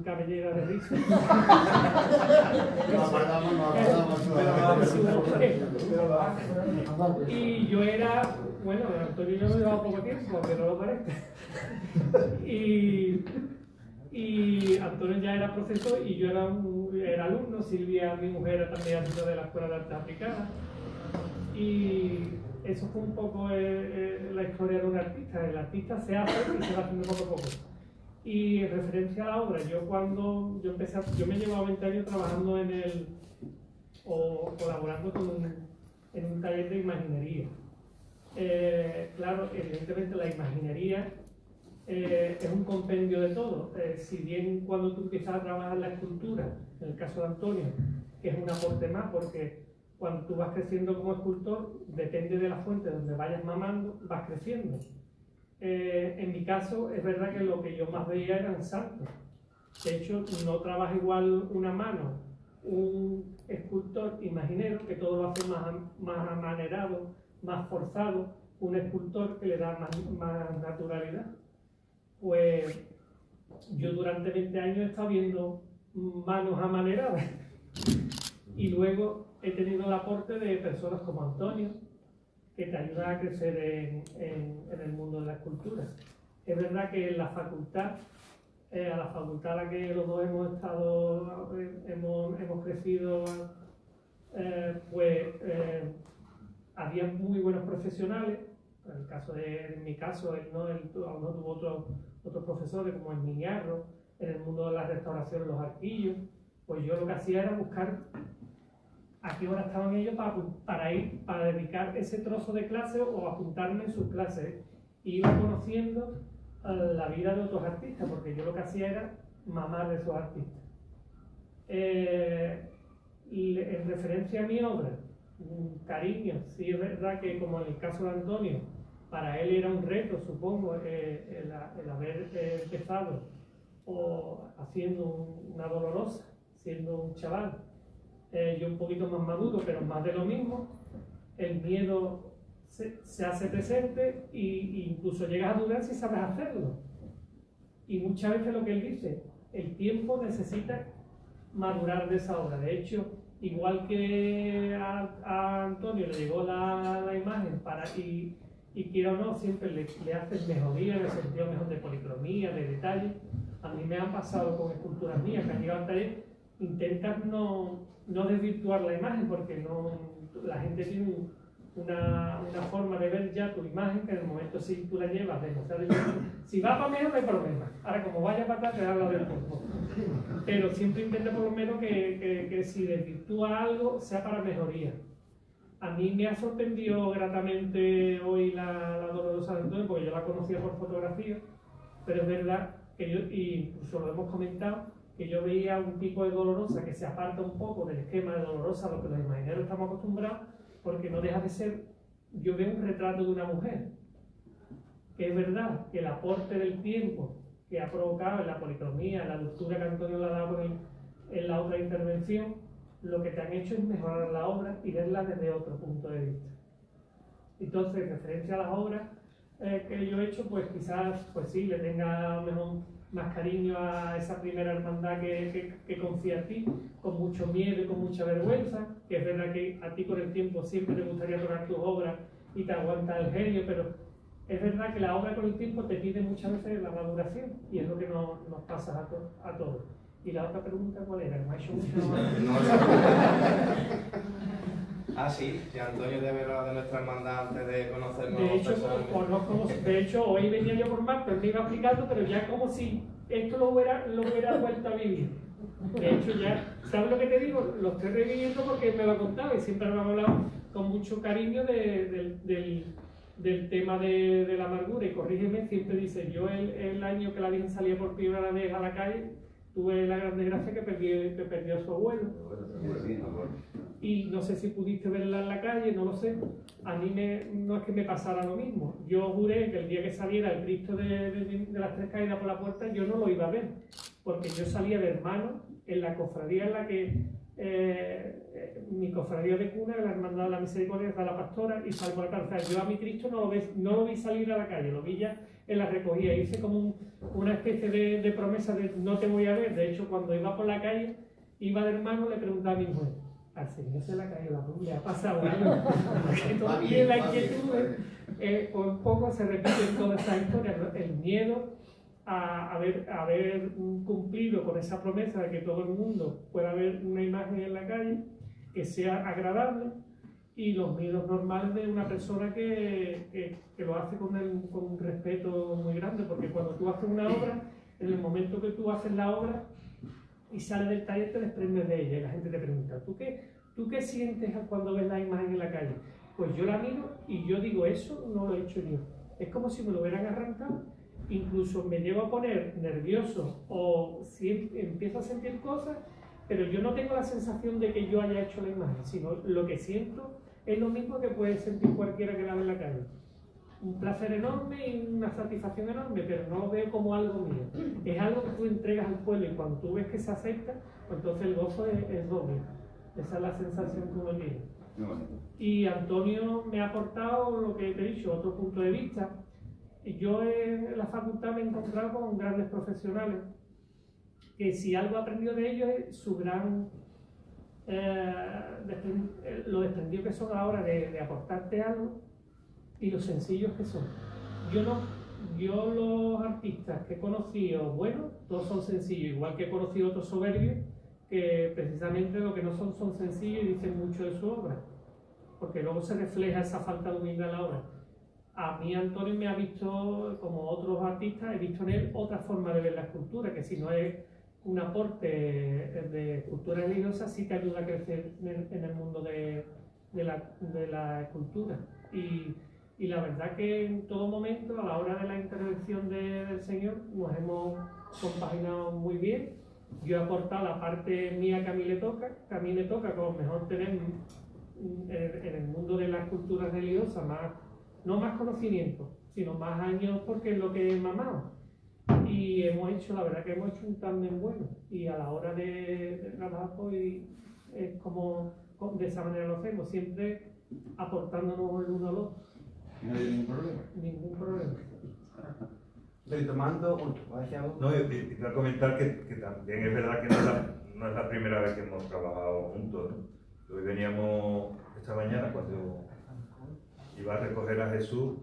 cabellera de risa. Y yo era, bueno, Antonio yo no llevaba poco tiempo, aunque no lo parezca. Y Antonio ya era profesor y yo era alumno. Silvia, mi mujer, era también alumna de la Escuela de Artes Aplicadas. Y eso fue un poco la historia de un artista. El artista se hace y se va haciendo poco a poco. Y en referencia a la obra, yo me llevaba 20 años trabajando o colaborando en un taller de imaginería. Claro, evidentemente la imaginería es un compendio de todo. Si bien cuando tú empiezas a trabajar la escultura, en el caso de Antonio, que es un aporte más, porque cuando tú vas creciendo como escultor, depende de la fuente donde vayas mamando, vas creciendo. En mi caso, es verdad que lo que yo más veía eran santos. De hecho, no trabaja igual una mano un escultor imaginero, que todo lo hace más amanerado, más forzado, un escultor que le da más naturalidad. Pues yo durante 20 años he estado viendo manos amaneradas y luego he tenido el aporte de personas como Antonio, que te ayudan a crecer en el mundo de la escultura. Es verdad que en la facultad, a la facultad a la que los dos hemos estado, hemos crecido, había muy buenos profesionales. En mi caso, él no tuvo otros profesores como el Miñarro, en el mundo de la restauración, los arquillos. Pues yo lo que hacía era buscar a qué hora estaban ellos para dedicar ese trozo de clase o apuntarme en sus clases. Y iba conociendo la vida de otros artistas, porque yo lo que hacía era mamar de esos artistas. Y en referencia a mi obra, cariño, sí es verdad que como en el caso de Antonio, para él era un reto, supongo, el haber empezado haciendo una dolorosa, siendo un chaval. Yo un poquito más maduro, pero más de lo mismo. El miedo se hace presente e incluso llegas a dudar si sabes hacerlo. Y muchas veces lo que él dice, el tiempo necesita madurar de esa obra. De hecho, igual que a Antonio le llegó la imagen y quiera o no, siempre le haces mejoría, en el sentido mejor de policromía, de detalle. A mí me han pasado con esculturas mías que han llegado al taller, intentas no desvirtuar la imagen, porque no, la gente tiene una forma de ver ya tu imagen, que en el momento si tú la llevas, si va para menos no hay problema. Ahora como vaya para atrás te da lo del cuerpo. Pero siempre intenta por lo menos que si desvirtúa algo sea para mejoría. A mí me ha sorprendido gratamente hoy la Dolorosa de Antonio, porque yo la conocía por fotografía, pero es verdad que yo, y incluso lo hemos comentado, que yo veía un tipo de Dolorosa que se aparta un poco del esquema de Dolorosa a lo que los imagineros estamos acostumbrados, porque no deja de ser, yo veo un retrato de una mujer, que es verdad que el aporte del tiempo que ha provocado en la policromía, en la dulzura que Antonio le ha dado en la otra intervención, lo que te han hecho es mejorar la obra y verla desde otro punto de vista. Entonces, en referencia a las obras que yo he hecho, pues quizás, pues sí, le tenga mejor más cariño a esa primera hermandad que confía en ti, con mucho miedo y con mucha vergüenza, que es verdad que a ti con el tiempo siempre te gustaría tocar tus obras y te aguanta el genio, pero es verdad que la obra con el tiempo te pide muchas veces la maduración, y es lo que nos pasa a todos. Y la otra pregunta, ¿cuál era? ¿Me ha hecho mucho sí, si Antonio debe hablar de nuestra hermandad antes de conocernos. De hecho, hoy venía yo por más, pero me iba explicando, pero ya como si esto lo hubiera vuelto a vivir. De hecho, ya, ¿sabes lo que te digo? Lo estoy reviviendo porque me lo contaba y siempre me ha hablado con mucho cariño del tema de la amargura. Y corrígeme, siempre dice, yo el año que la Virgen salía por primera vez a la calle, tuve la gran desgracia que perdió a su abuelo. Y no sé si pudiste verla en la calle, no lo sé. A mí no es que me pasara lo mismo. Yo juré que el día que saliera el Cristo de las Tres Caídas por la puerta, yo no lo iba a ver. Porque yo salía de hermano en la cofradía en la que mi cofradía de cuna, la Hermandad de la Misericordia, está la Pastora, y salgo a la calzada. Yo a mi Cristo no lo vi salir a la calle, lo vi ya en la recogida. Hice como una especie de promesa de no te voy a ver. De hecho, cuando iba por la calle, iba de hermano, le preguntaba a mi mujer, al Señor se le ha caído la cruz, le ha pasado algo. Porque todavía la inquietud, pues un poco se repite en toda esa historia, ¿no? El miedo a haber cumplido con esa promesa de que todo el mundo pueda ver una imagen en la calle que sea agradable, y los miedos normales de una persona que lo hace con un respeto muy grande, porque cuando tú haces una obra, en el momento que tú haces la obra y sales del taller te desprendes de ella, y la gente te pregunta, ¿tú qué sientes cuando ves la imagen en la calle? Pues yo la miro y yo digo, eso no lo he hecho yo. Es como si me lo hubieran arrancado. Incluso me llevo a poner nervioso o empiezo a sentir cosas, pero yo no tengo la sensación de que yo haya hecho la imagen, sino lo que siento es lo mismo que puede sentir cualquiera que la ve en la calle. Un placer enorme y una satisfacción enorme, pero no lo veo como algo mío. Es algo que tú entregas al pueblo, y cuando tú ves que se acepta, pues entonces el gozo es doble. Esa es la sensación que uno tiene. Y Antonio me ha aportado lo que te he dicho, otro punto de vista. Yo en la facultad me he encontrado con grandes profesionales que si algo he aprendido de ellos es su gran lo desprendido que son a la hora de aportarte algo y lo sencillos que son. Yo los artistas que he conocido, bueno, todos son sencillos, igual que he conocido otros soberbios que precisamente lo que no son sencillos y dicen mucho de su obra, porque luego se refleja esa falta de humildad en la obra. A mí Antonio me ha visto, como otros artistas, he visto en él otra forma de ver la escultura, que si no es un aporte de escultura religiosa, sí te ayuda a crecer en el mundo de la escultura. Y la verdad que en todo momento, a la hora de la intervención del Señor, nos hemos compaginado muy bien. Yo he aportado la parte mía que a mí le toca como mejor tener en el mundo de la escultura religiosa no más conocimiento, sino más años, porque es lo que he mamado. Y la verdad que hemos hecho un tándem bueno, y a la hora de trabajar pues es como de esa manera lo hacemos, siempre aportándonos el uno al otro. ¿No hay ningún problema? Ningún problema. Retomando, No, y quiero comentar que también es verdad que no es la primera vez que hemos trabajado juntos, ¿no? Hoy veníamos esta mañana cuando iba a recoger a Jesús,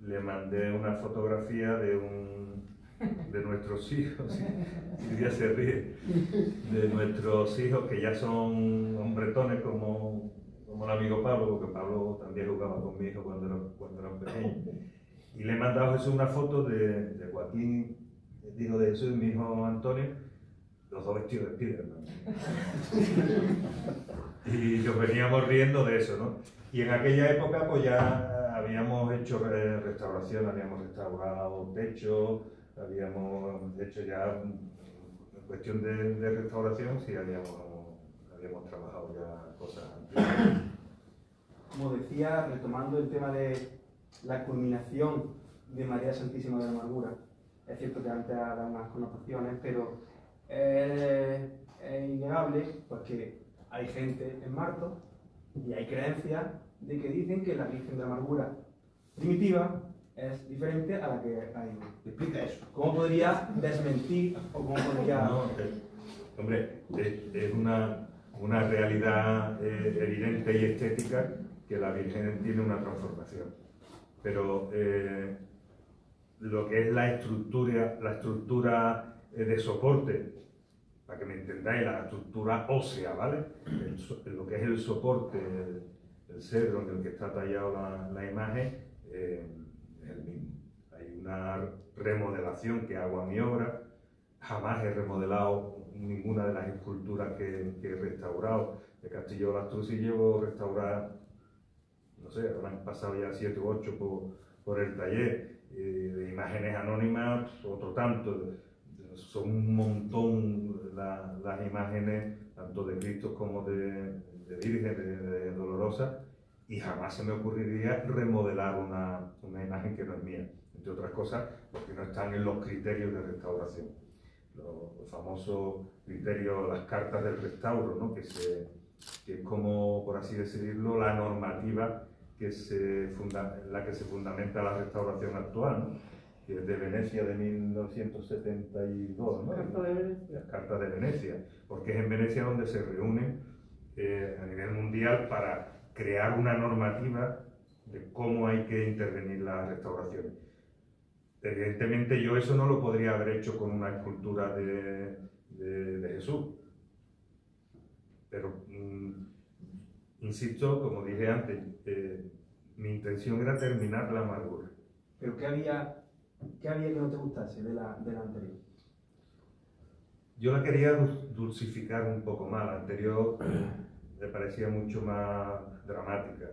le mandé una fotografía de nuestros hijos, Silvia se ríe, de nuestros hijos que ya son hombretones como el amigo Pablo, porque Pablo también jugaba con mi hijo cuando era pequeño. Y le he mandado a Jesús una foto de Joaquín, el hijo de Jesús, y mi hijo Antonio, los dos vestidos de Spiderman. Y nos veníamos riendo de eso, ¿no? Y en aquella época pues ya habíamos hecho restauración, habíamos restaurado techos, habíamos hecho ya, en cuestión de restauración, sí habíamos trabajado ya cosas antiguas. Como decía, retomando el tema de la culminación de María Santísima de la Amargura, es cierto que antes ha dado unas connotaciones, pero es innegable pues, que hay gente en Martos y hay creencias de que dicen que la Virgen de la Amargura primitiva es diferente a la que hay hoy. Explica eso. ¿Cómo podría desmentir o cómo podría...? No, hombre, es una realidad evidente y estética que la Virgen tiene una transformación. Pero lo que es la estructura de soporte, para que me entendáis, la estructura ósea, ¿vale? Lo que es el soporte, el cedro en el que está tallado la imagen, es el mismo. Hay una remodelación que hago a mi obra. Jamás he remodelado ninguna de las esculturas que he restaurado. De Castillo de las Trusis llevo restaurar, no sé, habrán pasado ya 7 u 8 por el taller. De imágenes anónimas, otro tanto. Son un montón las imágenes, tanto de Cristo como de Virgen, de Dolorosa, y jamás se me ocurriría remodelar una imagen que no es mía, entre otras cosas, porque no están en los criterios de restauración. Los famosos criterios, las cartas del restauro, ¿no? que es como, por así decirlo, la normativa en la que se fundamenta la restauración actual, ¿no? Que es de Venecia de 1972, ¿no? Carta de Venecia. La Carta de Venecia, porque es en Venecia donde se reúnen a nivel mundial para crear una normativa de cómo hay que intervenir las restauraciones. Evidentemente yo eso no lo podría haber hecho con una escultura de Jesús, pero insisto, como dije antes, mi intención era terminar la amargura. ¿Pero qué había que no te gustase de la anterior? Yo la quería dulcificar un poco más, la anterior me parecía mucho más dramática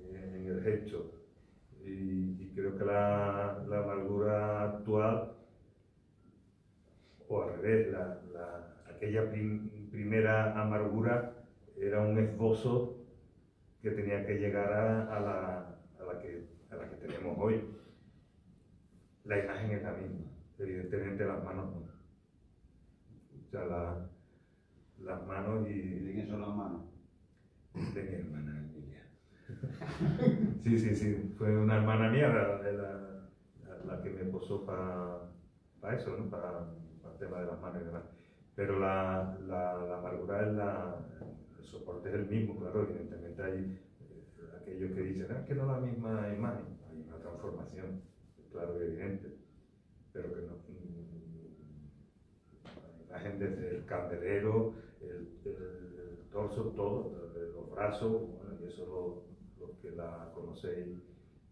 en el gesto, y creo que la amargura actual, o al revés, aquella primera amargura era un esbozo que tenía que llegar a la que tenemos hoy. La imagen es la misma, evidentemente las manos no. O sea, las manos ¿Y de quién son las manos? de mi hermana Emilia. Sí, fue una hermana mía la que me posó para eso, ¿no? Para el tema de las manos y demás. Pero la amargura el soporte es el mismo, claro, evidentemente hay aquellos que dicen, que no es la misma imagen, hay una transformación, claro y evidente, pero que no. La imagen desde el candelero, el torso, todo, los brazos, bueno, y eso los que la conocéis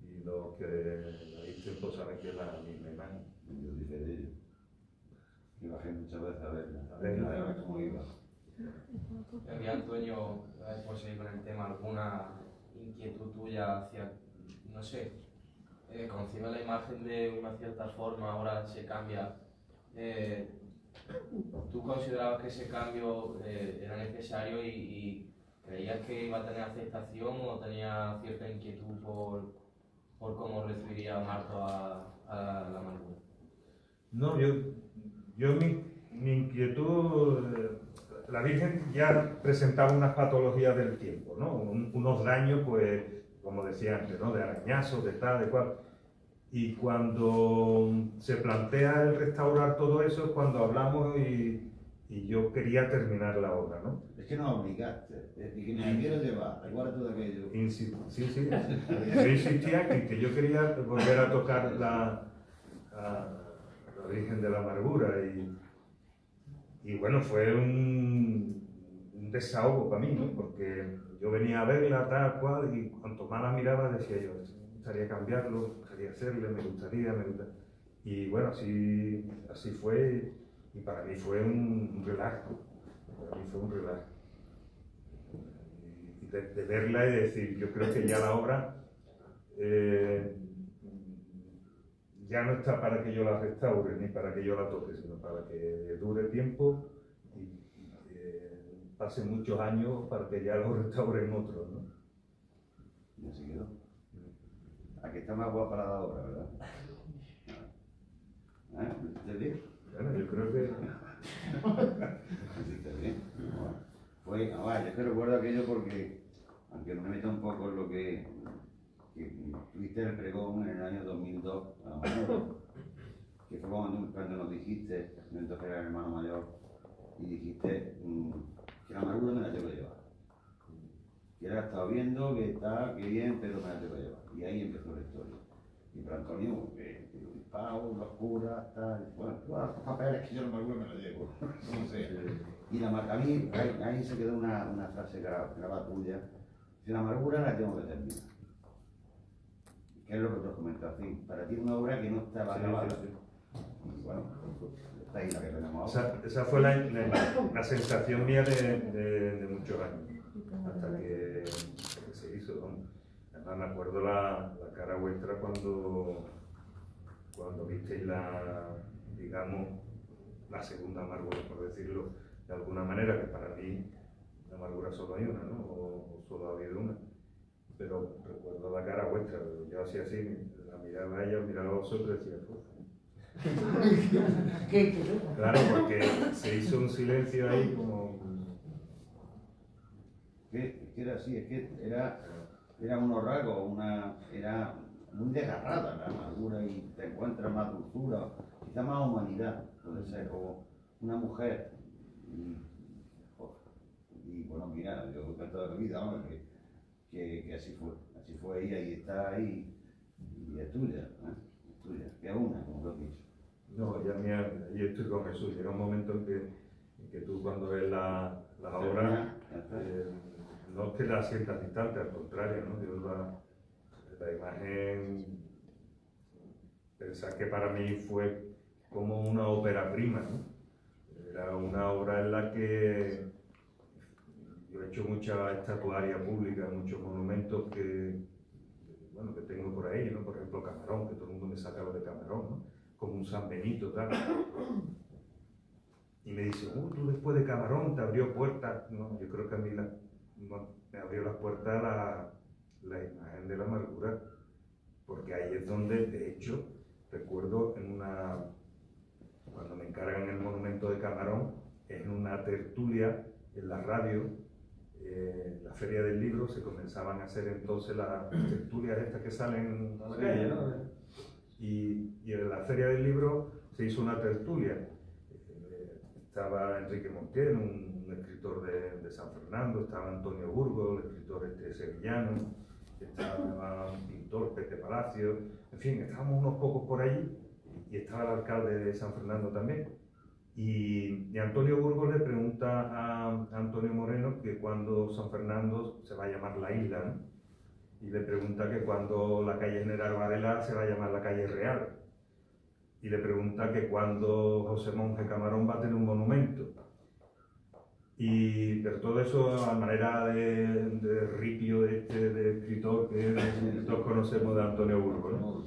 y los que la habéis visto saben que es la misma imagen. Yo dije de ello. Y bajé muchas veces a ver cómo iba. Había, Antonio, por seguir con el tema, alguna inquietud tuya hacia, no sé, concibe la imagen de una cierta forma, ahora se cambia. ¿Tú considerabas que ese cambio era necesario y creías que iba a tener aceptación o tenía cierta inquietud por cómo recibiría Marto a la amargura? No, yo mi inquietud, la Virgen ya presentaba unas patologías del tiempo, ¿no? Unos daños, pues, como decía antes, ¿no? De arañazos, de tal, de cual. Y cuando se plantea el restaurar todo eso, es cuando hablamos y y yo quería terminar la obra, ¿no? Es que nos obligaste, es decir, que ni quiero llevar, igual todo aquello. Sí, yo insistía que yo quería volver a tocar la Virgen de la Amargura y bueno, fue un desahogo para mí, ¿no? Porque yo venía a verla tal cual y cuanto más la miraba decía yo, me gustaría cambiarlo, me gustaría hacerle, me gustaría. Y bueno, así fue y para mí fue un relajo, Y de verla y decir, yo creo que ya la obra ya no está para que yo la restaure ni para que yo la toque, sino para que dure tiempo y pasen muchos años para que ya lo restauren otros, ¿no? Y así quedó. Aquí está más guapa la obra, ¿verdad? ¿Está bien? Bueno, yo creo que... Sí, está bien. Bueno, yo es que recuerdo aquello porque, aunque me meto un poco en lo que tuviste el pregón en el año 2002, que fue cuando nos dijiste, entonces era el hermano mayor, y dijiste que la amargura me la tengo que llevar. Que la he estado viendo, que está, que bien, pero me la tengo que llevar. Y ahí empezó la historia. Y para Antonio, el pavo, la oscura, tal. Bueno, todos los papeles que yo la amargura me la llevo. No sé. Y a mí, ahí se quedó una frase grabada tuya. Si la amargura la tengo que terminar. ¿Qué es lo que te has comentado? En fin, para ti una obra que no estaba grabada. Y bueno, está ahí la que tenemos ahora. Esa fue la sensación mía de muchos años, hasta que se hizo, ¿no? Además me acuerdo la cara vuestra cuando visteis digamos, la segunda amargura, por decirlo de alguna manera, que para mí la amargura solo hay una, ¿no? O solo ha habido una. Pero recuerdo la cara vuestra, yo hacía así, la miraba a ella, miraba a vosotros y decía, claro, porque se hizo un silencio ahí como... Es que era así, es que era unos rasgos, era muy desgarrada la amargura y te encuentras más dulzura, quizá más humanidad, puede ser, o una mujer. Y bueno, mira, yo he toda la vida, ¿no? que así fue ella y está ahí, y es tuya, es tuya, que es una, como lo he dicho. No, ya mía, yo estoy con Jesús. Llega un momento en que tú cuando ves la obra no te la sientas distante, al contrario, ¿no? Yo la imagen, pensar que para mí fue como una ópera prima, ¿no? Era una obra en la que yo he hecho mucha estatuaria pública, muchos monumentos que tengo por ahí, ¿no? Por ejemplo, Camarón, que todo el mundo me sacaba de Camarón, ¿no? Como un San Benito, tal. Y me dice, tú después de Camarón te abrió puertas. No, yo creo que a mí me abrió las puertas la imagen de la amargura, porque ahí es donde, de hecho, recuerdo cuando me encargan el monumento de Camarón, en una tertulia en la radio, la Feria del Libro, se comenzaban a hacer entonces las tertulias estas que salen a la calle, ¿no? Y en la Feria del Libro se hizo una tertulia. Estaba Enrique Montiel, un escritor de San Fernando, estaba Antonio Burgos, el escritor sevillano, estaba un pintor, Pepe Palacio, en fin, estábamos unos pocos por allí, y estaba el alcalde de San Fernando también. Y Antonio Burgos le pregunta a Antonio Moreno que cuando San Fernando se va a llamar La Isla, ¿no? Y le pregunta que cuando la calle General Varela se va a llamar la calle Real. Y le pregunta que cuando José Monje Camarón va a tener un monumento. Pero todo eso a manera de ripio de escritor que todos conocemos de Antonio Burgos, ¿no?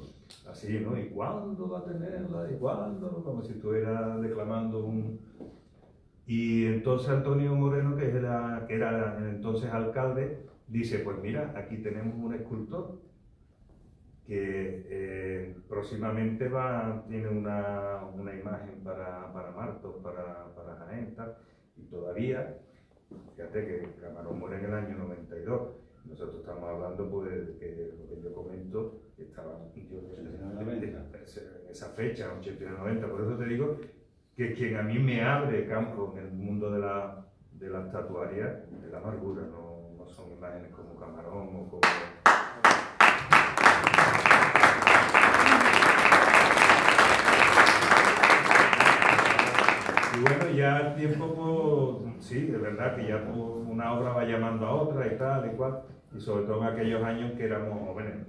Así, ¿no? ¿Y cuándo va a tenerla? ¿Y cuándo? Como si estuviera declamando Y entonces Antonio Moreno, que era entonces alcalde, dice, pues mira, aquí tenemos un escultor que próximamente tiene una imagen para Martos, para Jaén, tal, y todavía, fíjate que Camarón muere en el año 92, nosotros estamos hablando pues de que lo que yo comento estaba yo en esa fecha, 89-90, por eso te digo que quien a mí me abre campo en el mundo de la estatuaria es la amargura, no son imágenes como Camarón o como... Y bueno, ya al tiempo, pues, sí, es verdad que ya pues, una obra va llamando a otra y tal y cual, y sobre todo en aquellos años que éramos jóvenes,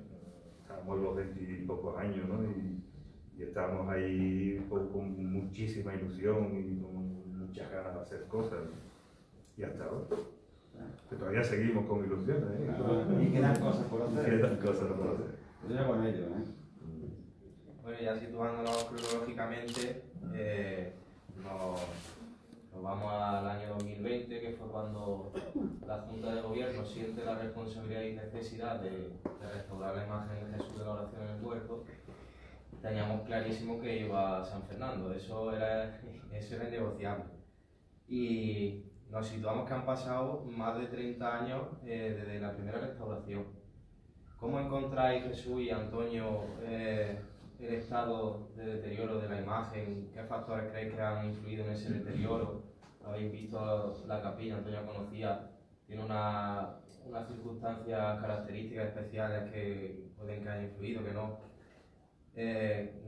estábamos los 20 y pocos años, ¿no? Y estábamos ahí con muchísima ilusión y con muchas ganas de hacer cosas, y hasta ahora. Que todavía seguimos con ilusiones, ¿eh? Claro, y quedan cosas por hacer. Quedan cosas por hacer. Yo ya con ello, ¿eh? Bueno, ya situándonos cronológicamente, nos vamos al año 2020, que fue cuando la Junta de Gobierno siente la responsabilidad y necesidad de restaurar la imagen de Jesús de la Oración en el Huerto. Teníamos clarísimo que iba a San Fernando, eso era innegociable. Y nos situamos que han pasado más de 30 años desde la primera restauración. ¿Cómo encontráis, Jesús y Antonio, el estado de deterioro de la imagen? ¿Qué factores creéis que han influido en ese deterioro? Habéis visto la capilla, Antonio conocía, tiene unas circunstancias características especiales que pueden que hayan influido, que no.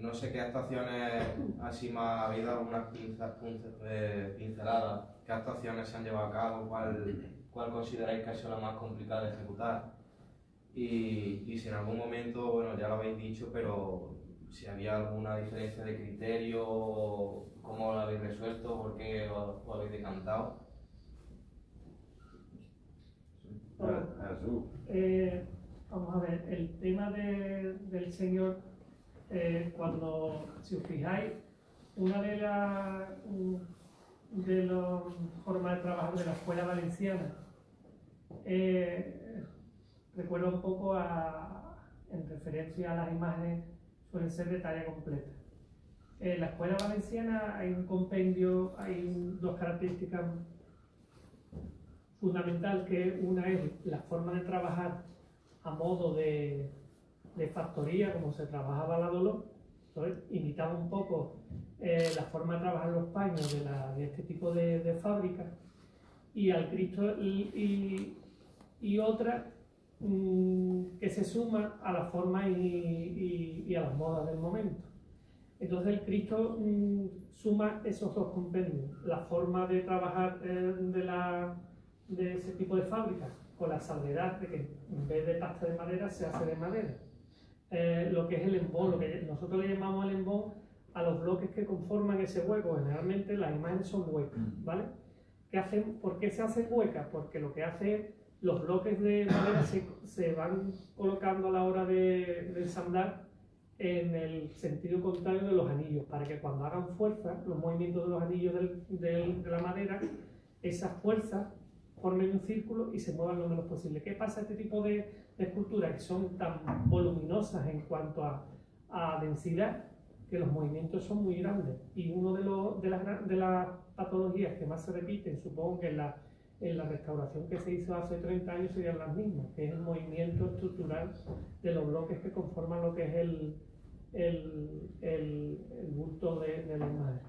No sé qué actuaciones, así más, habéis dado unas pinceladas, qué actuaciones se han llevado a cabo, cuál consideráis que ha sido la más complicada de ejecutar. Y si en algún momento, bueno, ya lo habéis dicho, pero si había alguna diferencia de criterio, cómo lo habéis resuelto, por qué os habéis decantado. Vamos a ver, el tema del Señor, cuando, si os fijáis, una de las formas de trabajar de la escuela valenciana, recuerdo un poco en referencia a las imágenes, suelen ser de talla completa. En la escuela valenciana hay un compendio, hay dos características fundamentales, que una es la forma de trabajar a modo de factoría, como se trabajaba la Dolor, imitaba un poco la forma de trabajar los paños de este tipo de fábrica, y al Cristo y otra que se suma a la forma y a las modas del momento. Entonces el Cristo suma esos dos compendios, la forma de trabajar de ese tipo de fábricas, con la salvedad de que en vez de pasta de madera se hace de madera. Lo que es el embón, lo que nosotros le llamamos el embón a los bloques que conforman ese hueco. Generalmente las imágenes son huecas, ¿vale? ¿Por qué se hacen huecas? Porque lo que hace, los bloques de madera se van colocando a la hora de ensamblar en el sentido contrario de los anillos, para que cuando hagan fuerza, los movimientos de los anillos de la madera, esas fuerzas formen un círculo y se muevan lo menos posible. ¿Qué pasa a este tipo de esculturas que son tan voluminosas en cuanto a densidad, que los movimientos son muy grandes? Y uno de las patologías que más se repiten, supongo que en la restauración que se hizo hace 30 años serían las mismas, que es el movimiento estructural de los bloques que conforman lo que es el bulto de la imagen.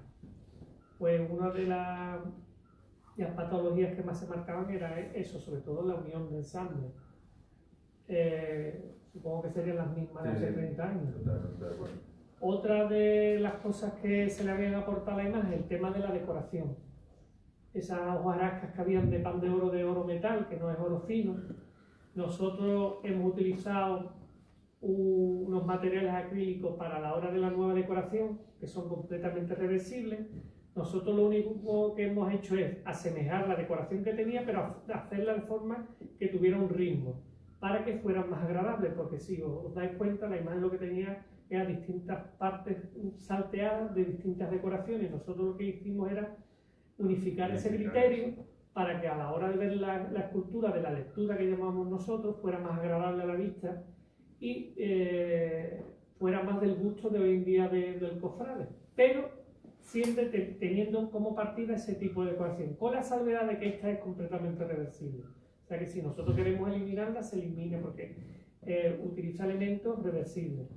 Pues una de las patologías que más se marcaban era eso, sobre todo la unión de ensamble. Supongo que serían las mismas de hace 30 años. Otra de las cosas que se le habían aportado a la imagen, el tema de la decoración. Esas hojarascas que habían de pan de oro metal, que no es oro fino. Nosotros hemos utilizado unos materiales acrílicos para la hora de la nueva decoración, que son completamente reversibles. Nosotros lo único que hemos hecho es asemejar la decoración que tenía, pero hacerla de forma que tuviera un ritmo, para que fuera más agradable, porque si os dais cuenta, la imagen lo que tenía era distintas partes salteadas de distintas decoraciones. Nosotros lo que hicimos era unificar ese criterio para que a la hora de ver la escultura, de la lectura que llamamos nosotros, fuera más agradable a la vista y fuera más del gusto de hoy en día del cofrade, pero siempre teniendo como partida ese tipo de decoración, con la salvedad de que esta es completamente reversible. O sea que si nosotros queremos eliminarla, se elimina, porque utiliza elementos reversibles,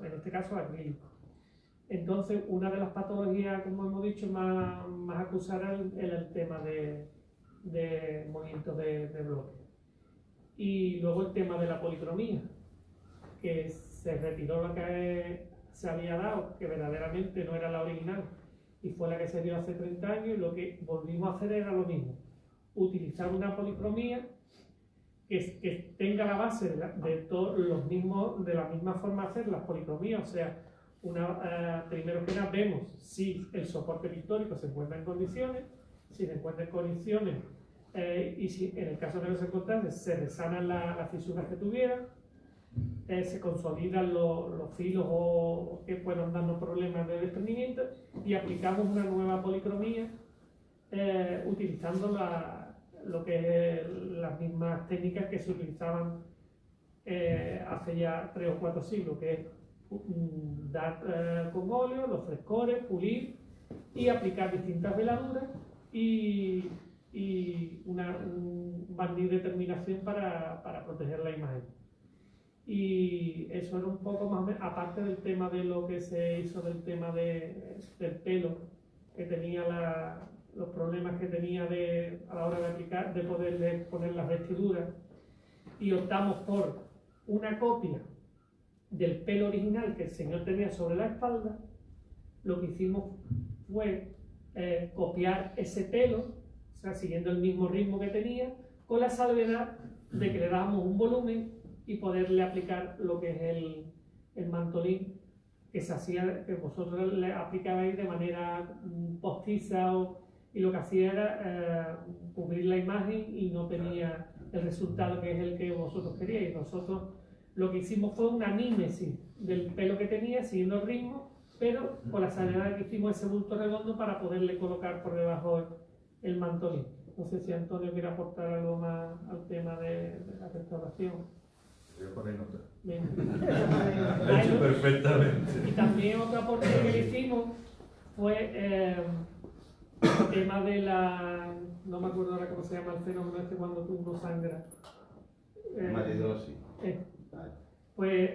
en este caso acrílicos. Entonces, una de las patologías, como hemos dicho, más acusadas era el tema de movimientos de bloque. Y luego el tema de la policromía, que se retiró la que se había dado, que verdaderamente no era la original, y fue la que se dio hace 30 años, y lo que volvimos a hacer era lo mismo, utilizar una policromía que tenga la base de todos los mismos, de la misma forma de hacer las policromías, o sea, primero que nada vemos si el soporte pictórico se encuentra en condiciones, si se encuentra en condiciones y si en el caso de que no se encontrase se resanan las fisuras que tuvieran, se consolidan los filos o que puedan darnos problemas de desprendimiento y aplicamos una nueva policromía utilizando lo que es las mismas técnicas que se utilizaban hace ya 3 o 4 siglos, que es dar con óleo, los frescores, pulir y aplicar distintas veladuras y un barniz de terminación para proteger la imagen. Y eso era un poco más, aparte del tema de lo que se hizo del tema del pelo, que tenía los problemas que tenía a la hora de aplicar, de poderle poner las vestiduras, y optamos por una copia del pelo original que el señor tenía sobre la espalda. Lo que hicimos fue copiar ese pelo, o sea, siguiendo el mismo ritmo que tenía, con la salvedad de que le dábamos un volumen y poderle aplicar lo que es el mantolín que se hacía, que vosotros le aplicabais de manera postiza y lo que hacía era cubrir la imagen y no tenía el resultado que es el que vosotros queríais. Nosotros lo que hicimos fue una mímesis del pelo que tenía, siguiendo el ritmo, pero con la salvedad que hicimos ese bulto redondo para poderle colocar por debajo el mantolín. No sé si Antonio quiere aportar algo más al tema de la restauración. Voy a poner nota. Bien. Lo ha hecho perfectamente. Y también otro aporte que le hicimos fue el tema de no me acuerdo ahora cómo se llama el fenómeno este cuando tú no sangras. Hematidosis. Pues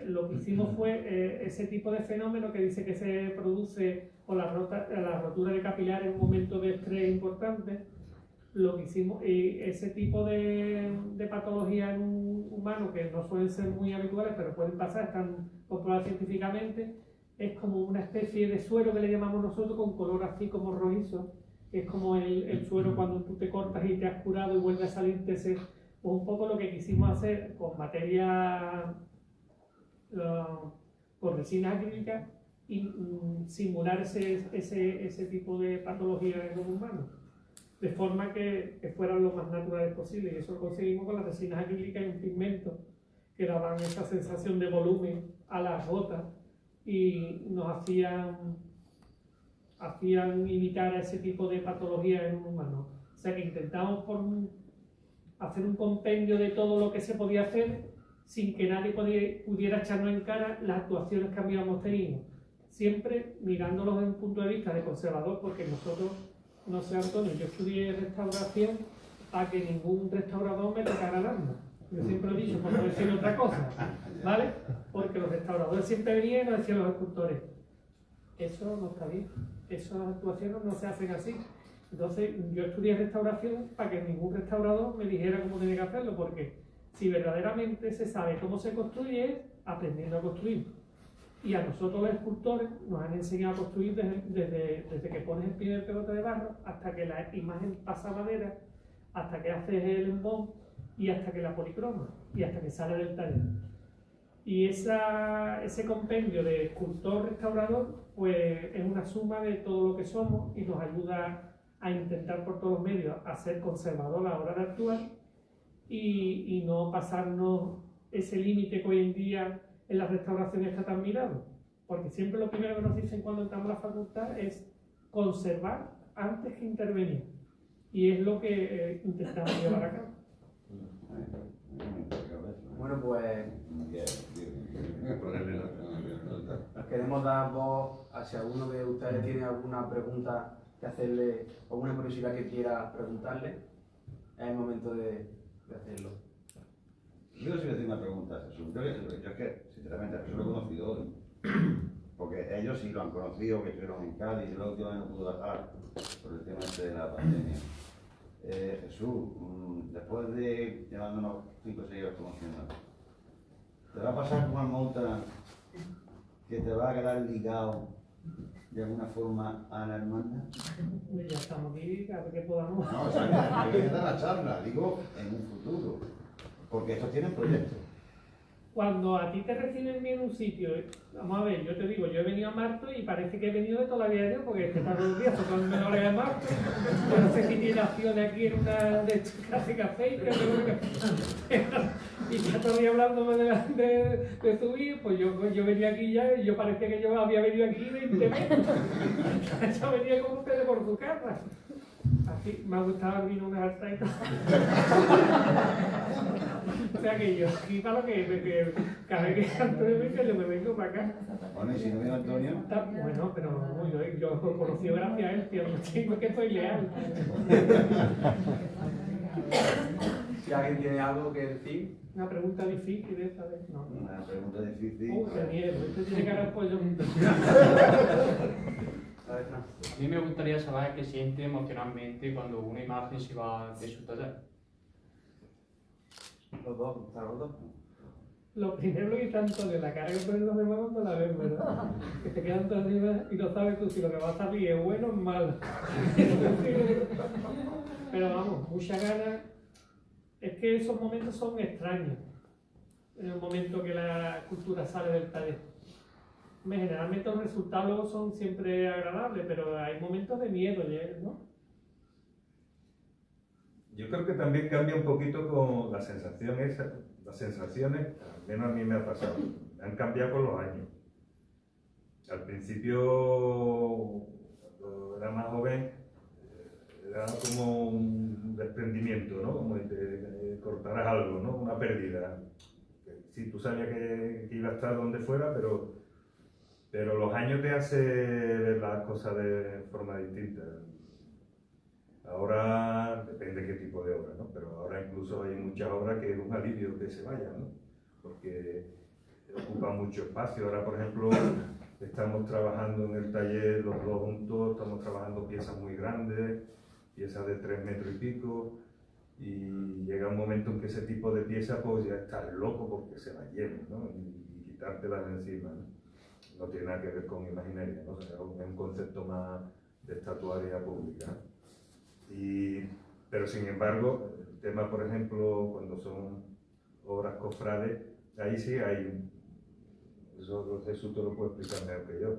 lo que hicimos fue ese tipo de fenómeno que dice que se produce con la rotura de capilares en un momento de estrés importante. Lo que hicimos, y ese tipo de patología en un humano, que no suelen ser muy habituales, pero pueden pasar, están comprobadas científicamente, es como una especie de suero que le llamamos nosotros, con color así como rojizo, que es como el suero cuando tú te cortas y te has curado y vuelve a salirte ese. Pues un poco lo que quisimos hacer con materia, con resina acrílica, y simular ese tipo de patología en los humanos, de forma que fueran lo más naturales posible. Y eso lo conseguimos con las resinas acrílicas y un pigmento que daban esa sensación de volumen a las gotas y nos hacían imitar ese tipo de patología en un humano. O sea que intentamos hacer un compendio de todo lo que se podía hacer sin que nadie pudiera echarnos en cara las actuaciones que habíamos tenido, siempre mirándolos desde un punto de vista de conservador, porque nosotros, no sé Antonio, yo estudié restauración para que ningún restaurador me tocara el alma. Yo siempre lo he dicho, por no decir otra cosa, ¿vale? Porque los restauradores siempre venían y nos decían los escultores, eso no está bien, esas actuaciones no se hacen así. Entonces yo estudié restauración para que ningún restaurador me dijera cómo tenía que hacerlo, porque si verdaderamente se sabe cómo se construye es aprendiendo a construir. Y a nosotros los escultores nos han enseñado a construir desde que pones el primer pegote de barro hasta que la imagen pasa a madera, hasta que haces el embón y hasta que la policroma y hasta que sale del taller. Y ese compendio de escultor-restaurador pues es una suma de todo lo que somos y nos ayuda a intentar por todos los medios a ser conservador a la hora de actuar y no pasarnos ese límite que hoy en día en las restauraciones está tan mirado, porque siempre lo primero que nos dicen cuando entramos a la facultad es conservar antes que intervenir, y es lo que intentamos llevar a cabo. Bueno, pues queremos dar voz a si alguno de ustedes tiene alguna pregunta que hacerle, o alguna curiosidad que quiera preguntarle. Es el momento de hacerlo. Yo sí voy a hacer una pregunta, Jesús. Yo es que, sinceramente, a Jesús lo he conocido hoy. porque ellos sí lo han conocido, que estuvieron en Cádiz, yo la última vez no pude bajar por el tema este de la pandemia. Jesús, después de llevándonos 5 o 6 horas conociendo, ¿te va a pasar como al Mouta que te va a quedar ligado de alguna forma a la hermandad? Ya estamos aquí, a ver que podamos. No, o sea, que da la charla, digo, en un futuro, porque estos tienen proyectos. Cuando a ti te reciben bien en un sitio, vamos a ver, yo te digo, yo he venido a Marto y parece que he venido de toda la vida yo, porque es que está todos los días tocando la oreja de Marto. Yo no sé si tiene acciones aquí en una de casi café, y está todavía hablándome de su vida, pues yo venía aquí ya y yo parecía que yo había venido aquí 20 veces. Yo venía con ustedes por su casa. Así, me ha gustado el vino de alta y todo. O sea que yo aquí para lo que cada vez que Antonio venga yo me vengo para acá. Bueno, y si no viene Antonio, Bueno, pero yo lo conocí gracias a él, tío, no tengo que soy leal. Si alguien tiene algo que decir, Una pregunta difícil esta vez, no. una pregunta difícil. Qué miedo, este tiene cara de pollo. a ver, Fran. A mí me gustaría saber qué siente emocionalmente cuando una imagen se va de su taller. Los dos, ¿están los dos? Lo primero que tanto de la cara que ponen los demás cuando la ven, ¿verdad? Que te quedan todas arriba y no sabes tú si lo que va a salir es bueno o malo. Pero vamos, muchas ganas. Es que esos momentos son extraños. En el momento que la escultura sale del taller. Generalmente los resultados luego son siempre agradables, pero hay momentos de miedo, ¿no? Yo creo que también cambia un poquito con la sensación esa. Las sensaciones, al menos a mí me ha pasado, han cambiado con los años. Al principio, cuando era más joven, era como un desprendimiento, ¿no? Como si te cortaras algo, ¿no? Una pérdida. Sí, tú sabías que iba a estar donde fuera, pero los años te hacen ver las cosas de forma distinta. Ahora depende qué tipo de obra, ¿no? Pero ahora incluso hay muchas obras que es un alivio que se vayan, ¿no? Porque ocupan mucho espacio. Ahora, por ejemplo, estamos trabajando en el taller los dos juntos, estamos trabajando piezas muy grandes, piezas de 3 metros y pico, y llega un momento en que ese tipo de piezas pues ya estás loco porque se las lleven, ¿no? Y quitártelas de encima, ¿no? No tiene nada que ver con imaginaria, ¿no? O sea, es un concepto más de estatuaria pública. Pero sin embargo, el tema, por ejemplo, cuando son obras cofrades, ahí sí hay, eso Jesús te lo puede explicar mejor que yo,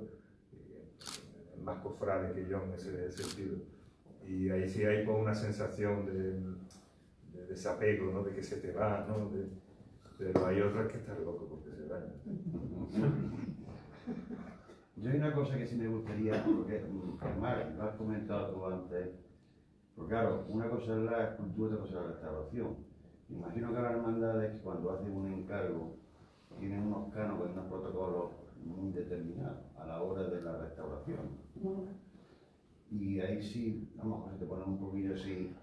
es más cofrade que yo en ese sentido. Y ahí sí hay como una sensación de desapego, ¿no? De que se te va, ¿no? Pero hay otras que están locos porque se van. Yo hay una cosa que sí me gustaría, porque Mar, lo has comentado tú antes, porque claro, una cosa es la escultura, otra cosa es la restauración. Imagino que las hermandades, cuando hacen un encargo, tienen unos cánones, unos protocolos muy determinados a la hora de la restauración. Y ahí sí, a lo mejor se te ponen un poquillo así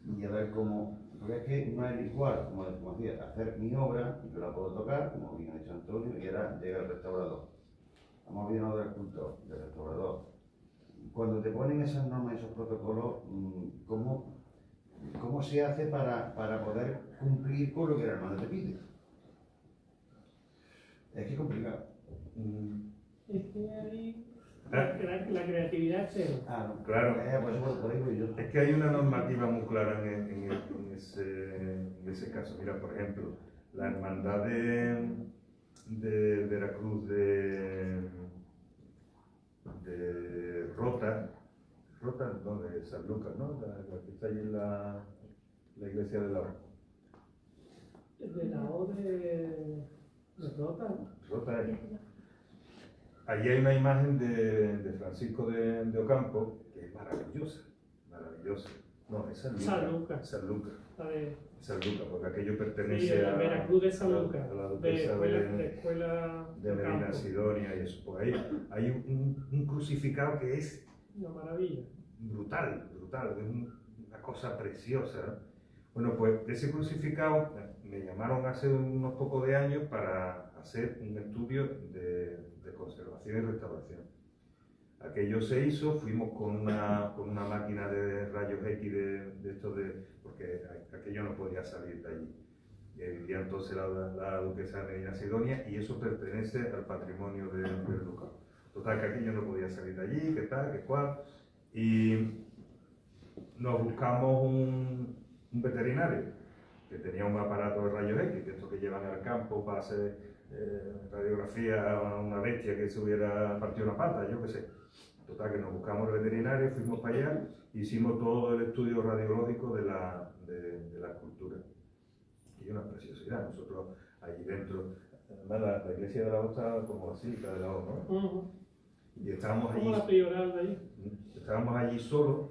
y a ver cómo. Porque es que no es igual, como decía, hacer mi obra, yo la puedo tocar, como bien ha dicho Antonio, y ahora llega el restaurador. Hemos visto del escultor, del restaurador. Cuando te ponen esas normas y esos protocolos, ¿cómo se hace para poder cumplir con lo que el hermano te pide? Es que es complicado. Es que ahí la creatividad es cero. Claro. Pues por ahí voy yo. Es que hay una normativa muy clara en ese caso. Mira, por ejemplo, la hermandad de Veracruz de Rota, no, de San Lucas, ¿no? La que está allí en la iglesia de la O. De la O de Rota, ¿no? Rota es. Allí hay una imagen de Francisco de Ocampo que es maravillosa, maravillosa. No, es San Lucas. San Lucas. La de San Lucas, porque aquello pertenece sí, a Veracruz de San Lucas, a la de duquesa escuela de Medina Ocampo. Sidonia y eso. Pues ahí hay un crucificado que es Una maravilla. brutal, es una cosa preciosa, ¿no? Bueno, pues ese crucificado me llamaron hace unos pocos de años para hacer un estudio de conservación y restauración. Aquello se hizo, fuimos con una máquina de rayos X porque aquello no podía salir de allí. Vivía entonces la duquesa de Medina Sidonia y eso pertenece al patrimonio del ducado. Total, que aquello no podía salir de allí, que tal, que cual. Y nos buscamos un veterinario que tenía un aparato de rayos X, que estos que llevan al campo para hacer radiografía a una bestia que se hubiera partido una pata, yo qué sé. Total, que nos buscamos el veterinario, fuimos para allá, hicimos todo el estudio radiológico de la escultura. Y una preciosidad. Nosotros allí dentro, además la iglesia de la O está como basílica de la O, ¿no? Y estábamos allí. Como la prioral de allí. Estábamos allí solos,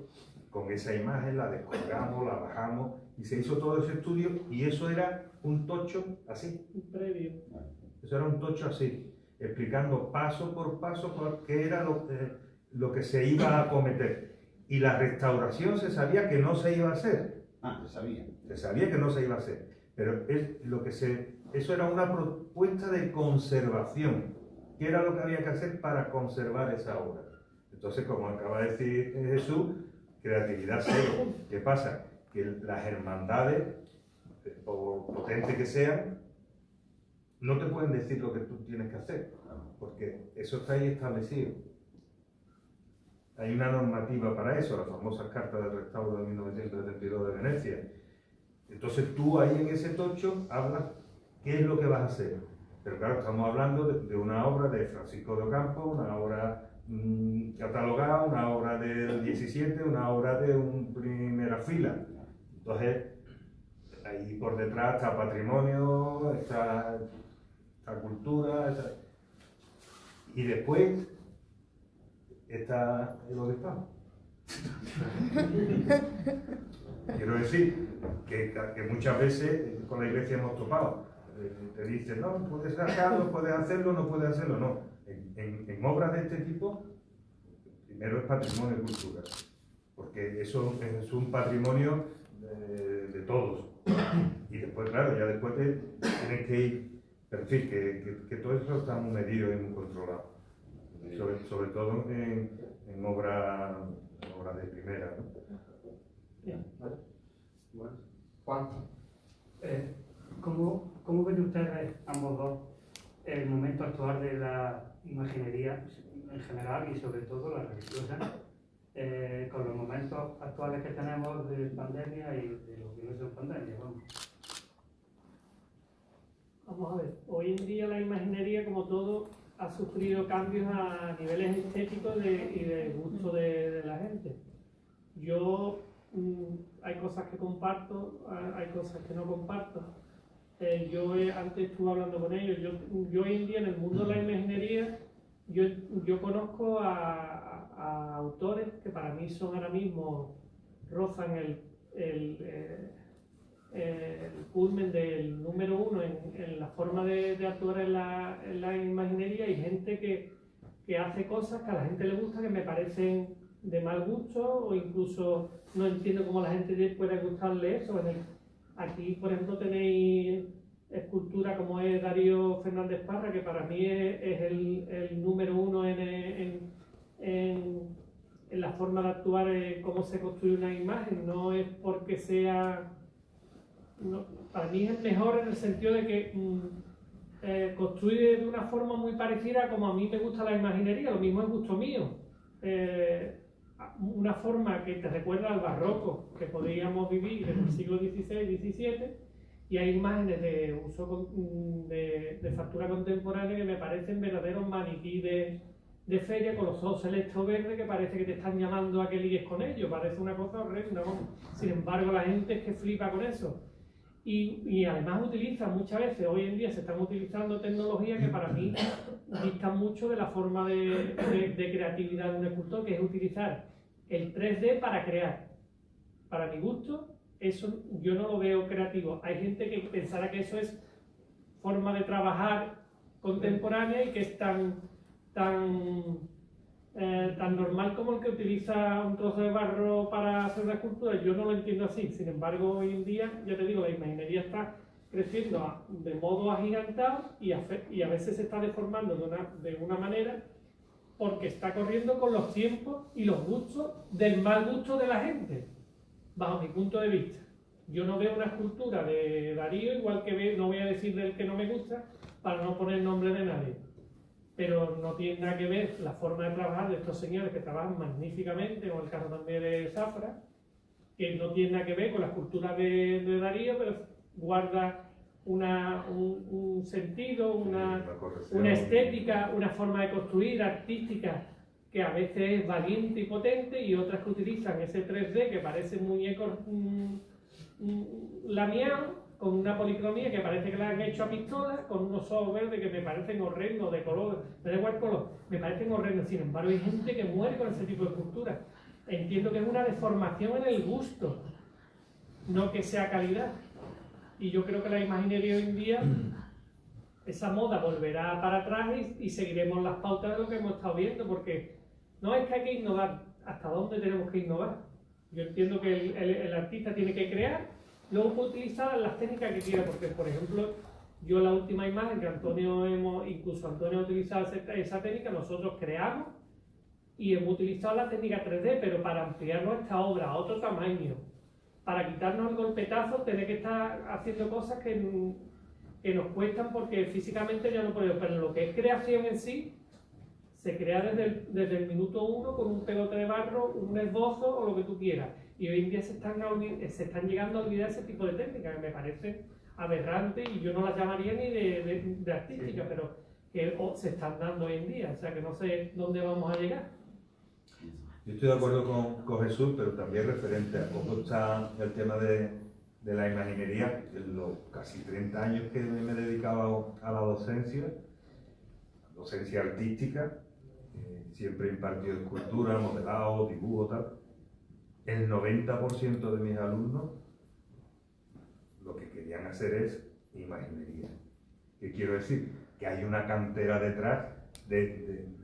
con esa imagen, la descolgamos, la bajamos, y se hizo todo ese estudio, y eso era un tocho así. Un previo. Eso era un tocho así, explicando paso por paso qué era lo que se iba a acometer. Y la restauración se sabía que no se iba a hacer. Se sabía. Se sabía que no se iba a hacer. Pero eso era una propuesta de conservación. ¿Qué era lo que había que hacer para conservar esa obra? Entonces, como acaba de decir Jesús, creatividad cero. ¿Qué pasa? Que las hermandades, por potentes que sean, no te pueden decir lo que tú tienes que hacer, porque eso está ahí establecido. Hay una normativa para eso, las famosas cartas de restauro de 1972 de Venecia. Entonces tú ahí en ese tocho hablas qué es lo que vas a hacer. Pero claro, estamos hablando de una obra de Francisco de Ocampo, una obra catalogada, una obra del 17, una obra de primera fila. Entonces, ahí por detrás está patrimonio, está cultura, y después está el obispado. Quiero decir que muchas veces con la iglesia hemos topado. Te dicen, no, puedes sacarlo, puedes hacerlo, no puedes hacerlo, no. En obras de este tipo, primero es patrimonio y cultura, porque eso es un patrimonio de todos. Y después, claro, ya después tienes que ir, pero en fin, que todo eso está muy medido y muy controlado. Sobre todo en obras de primera, ¿no? Bien. ¿Vale? Bueno. Juan, ¿cómo ven ustedes, ambos dos, el momento actual de la imaginería en general y sobre todo la religiosa, con los momentos actuales que tenemos de pandemia y de lo que no es pandemia? Vamos a ver, hoy en día la imaginería, como todo, ha sufrido cambios a niveles estéticos y de gusto de la gente. Yo, hay cosas que comparto, hay cosas que no comparto. Antes estuve hablando con ellos, yo hoy en día en el mundo de la imaginería, yo conozco a autores que para mí son ahora mismo, rozan el culmen del número uno en la forma de actuar en la imaginería, y gente que hace cosas que a la gente le gusta, que me parecen de mal gusto, o incluso no entiendo cómo a la gente puede gustarle eso. Aquí, por ejemplo, tenéis escultura como es Darío Fernández Parra, que para mí es el número uno en la forma de actuar, cómo se construye una imagen. No es porque sea... No, para mí es mejor en el sentido de que construye de una forma muy parecida como a mí me gusta la imaginería, lo mismo es gusto mío. Una forma que te recuerda al barroco que podríamos vivir en el siglo XVI, XVII, y hay imágenes de uso de factura contemporánea que me parecen verdaderos maniquí de feria, con los ojos celestes o verdes, que parece que te están llamando a que ligues con ellos. Parece una cosa horrenda, ¿no? Sin embargo, la gente es que flipa con eso. Y además utilizan muchas veces, hoy en día se están utilizando tecnologías que para mí distan mucho de la forma de creatividad de un escultor, que es utilizar el 3D para crear. Para mi gusto, eso yo no lo veo creativo. Hay gente que pensará que eso es forma de trabajar contemporánea y que es tan normal como el que utiliza un trozo de barro para hacer una escultura. Yo no lo entiendo así. Sin embargo, hoy en día, ya te digo, la imaginería está creciendo de modo agigantado y a veces se está deformando de una manera porque está corriendo con los tiempos y los gustos del mal gusto de la gente, bajo mi punto de vista. Yo no veo una escultura de Darío, igual que no voy a decir del que no me gusta, para no poner nombre de nadie. Pero no tiene nada que ver la forma de trabajar de estos señores que trabajan magníficamente, como el caso también de Zafra, que no tiene nada que ver con la escultura de Darío, pero guarda un sentido, una estética, una forma de construir artística que a veces es valiente y potente, y otras que utilizan ese 3D que parece muñecos lamiados, con una policromía que parece que la han hecho a pistola, con unos ojos verdes que me parecen horrendos de color, me da igual color, me parecen horrendos. Sin embargo, hay gente que muere con ese tipo de escultura. Entiendo que es una deformación en el gusto, no que sea calidad. Y yo creo que la imaginería hoy en día, esa moda volverá para atrás y seguiremos las pautas de lo que hemos estado viendo, porque no es que hay que innovar. ¿Hasta dónde tenemos que innovar? Yo entiendo que el artista tiene que crear, luego puede utilizar las técnicas que quiera, porque, por ejemplo, yo la última imagen que incluso Antonio ha utilizado esa técnica, nosotros creamos y hemos utilizado la técnica 3D, pero para ampliar nuestra obra a otro tamaño, para quitarnos el golpetazo, tener que estar haciendo cosas que nos cuestan porque físicamente ya no podemos. Pero lo que es creación en sí, se crea desde el minuto 1 con un pegote de barro, un esbozo o lo que tú quieras. Y hoy en día se están llegando a olvidar ese tipo de técnicas que me parece aberrante, y yo no las llamaría ni de artística, pero que se están dando hoy en día. O sea que no sé dónde vamos a llegar. Yo estoy de acuerdo con Jesús, pero también referente a cómo está el tema de la imaginería. En los casi 30 años que me he dedicado a la docencia artística, siempre he impartido escultura, modelado, dibujo, tal. El 90% de mis alumnos lo que querían hacer es imaginería. ¿Qué quiero decir? Que hay una cantera detrás de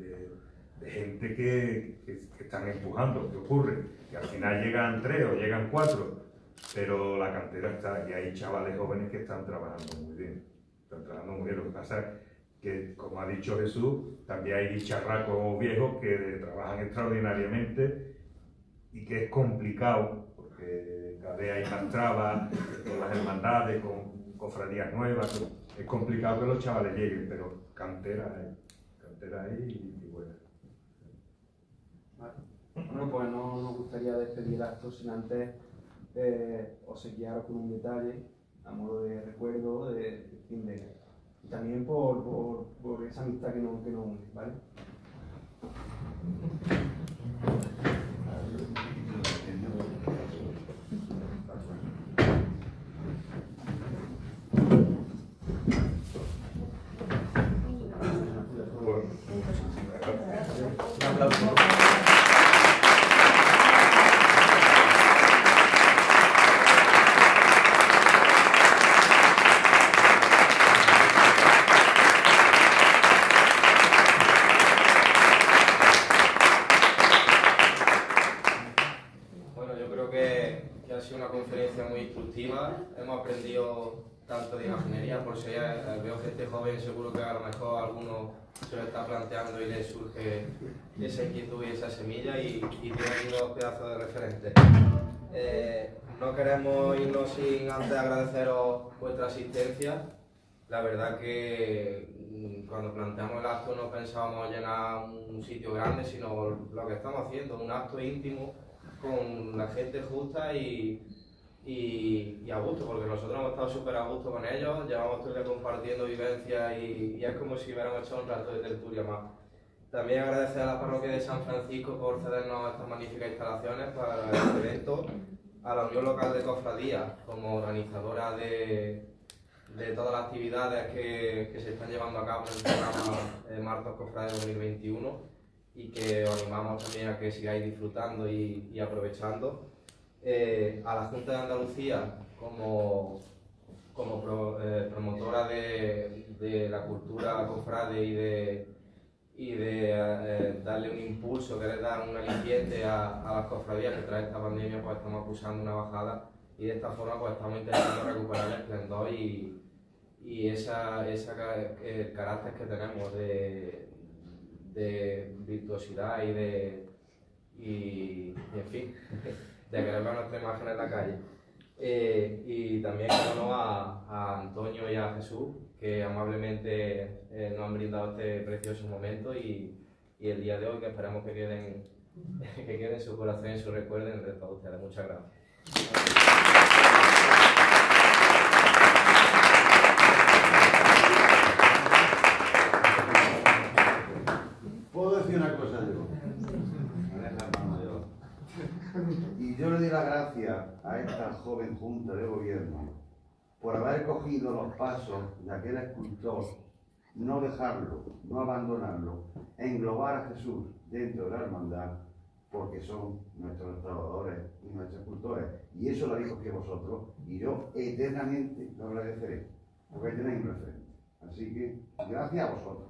gente que están empujando. ¿Qué ocurre? Que al final llegan 3 o llegan 4, pero la cantera está, y hay chavales jóvenes que están trabajando muy bien. Lo que pasa es que, como ha dicho Jesús, también hay bicharracos viejos que trabajan extraordinariamente y que es complicado, porque cada vez hay más trabas, con las hermandades, con cofradías nuevas. Es complicado que los chavales lleguen, pero cantera hay y buena. Bueno, pues no nos gustaría despedir el acto sin antes obsequiaros con un detalle a modo de recuerdo y también por esa amistad que nos une, ¿vale? Un aplauso. Muy instructiva, hemos aprendido tanto de imaginería, por si veo gente joven, seguro que a lo mejor alguno se lo está planteando y le surge esa inquietud y esa semilla, y tiene aquí 2 pedazos de referentes. No queremos irnos sin antes agradeceros vuestra asistencia. La verdad que cuando planteamos el acto no pensábamos llenar un sitio grande, sino lo que estamos haciendo, un acto íntimo con la gente justa y a gusto, porque nosotros hemos estado súper a gusto con ellos, llevamos todo el día compartiendo vivencias y es como si hubiéramos hecho un rato de tertulia más. También agradecer a la parroquia de San Francisco por cedernos estas magníficas instalaciones para este evento, a la Unión Local de Cofradías como organizadora de todas las actividades que se están llevando a cabo en el programa Martos Cofrades 2021, y que os animamos también a que sigáis disfrutando y aprovechando. A la Junta de Andalucía como promotora de la cultura cofrade y de darle un impulso, querer dar un aliciente a las cofradías, que tras esta pandemia pues estamos acusando una bajada. y de esta forma pues estamos intentando recuperar el esplendor y el carácter que tenemos de virtuosidad y en fin, de querer ver nuestra imagen en la calle. Y también cómo no a Antonio y a Jesús, que amablemente nos han brindado este precioso momento y el día de hoy, que esperamos que queden en su corazón y en su recuerdo en el resto de ustedes. Muchas gracias. ¿Puedo decir una cosa, Diego? Y yo le doy las gracias a esta joven Junta de Gobierno por haber cogido los pasos de aquel escultor, no dejarlo, no abandonarlo, englobar a Jesús dentro de la hermandad, porque son nuestros trabajadores y nuestros escultores. Y eso lo dijo que vosotros, y yo eternamente lo agradeceré, porque tenéis un referente. Así que, gracias a vosotros.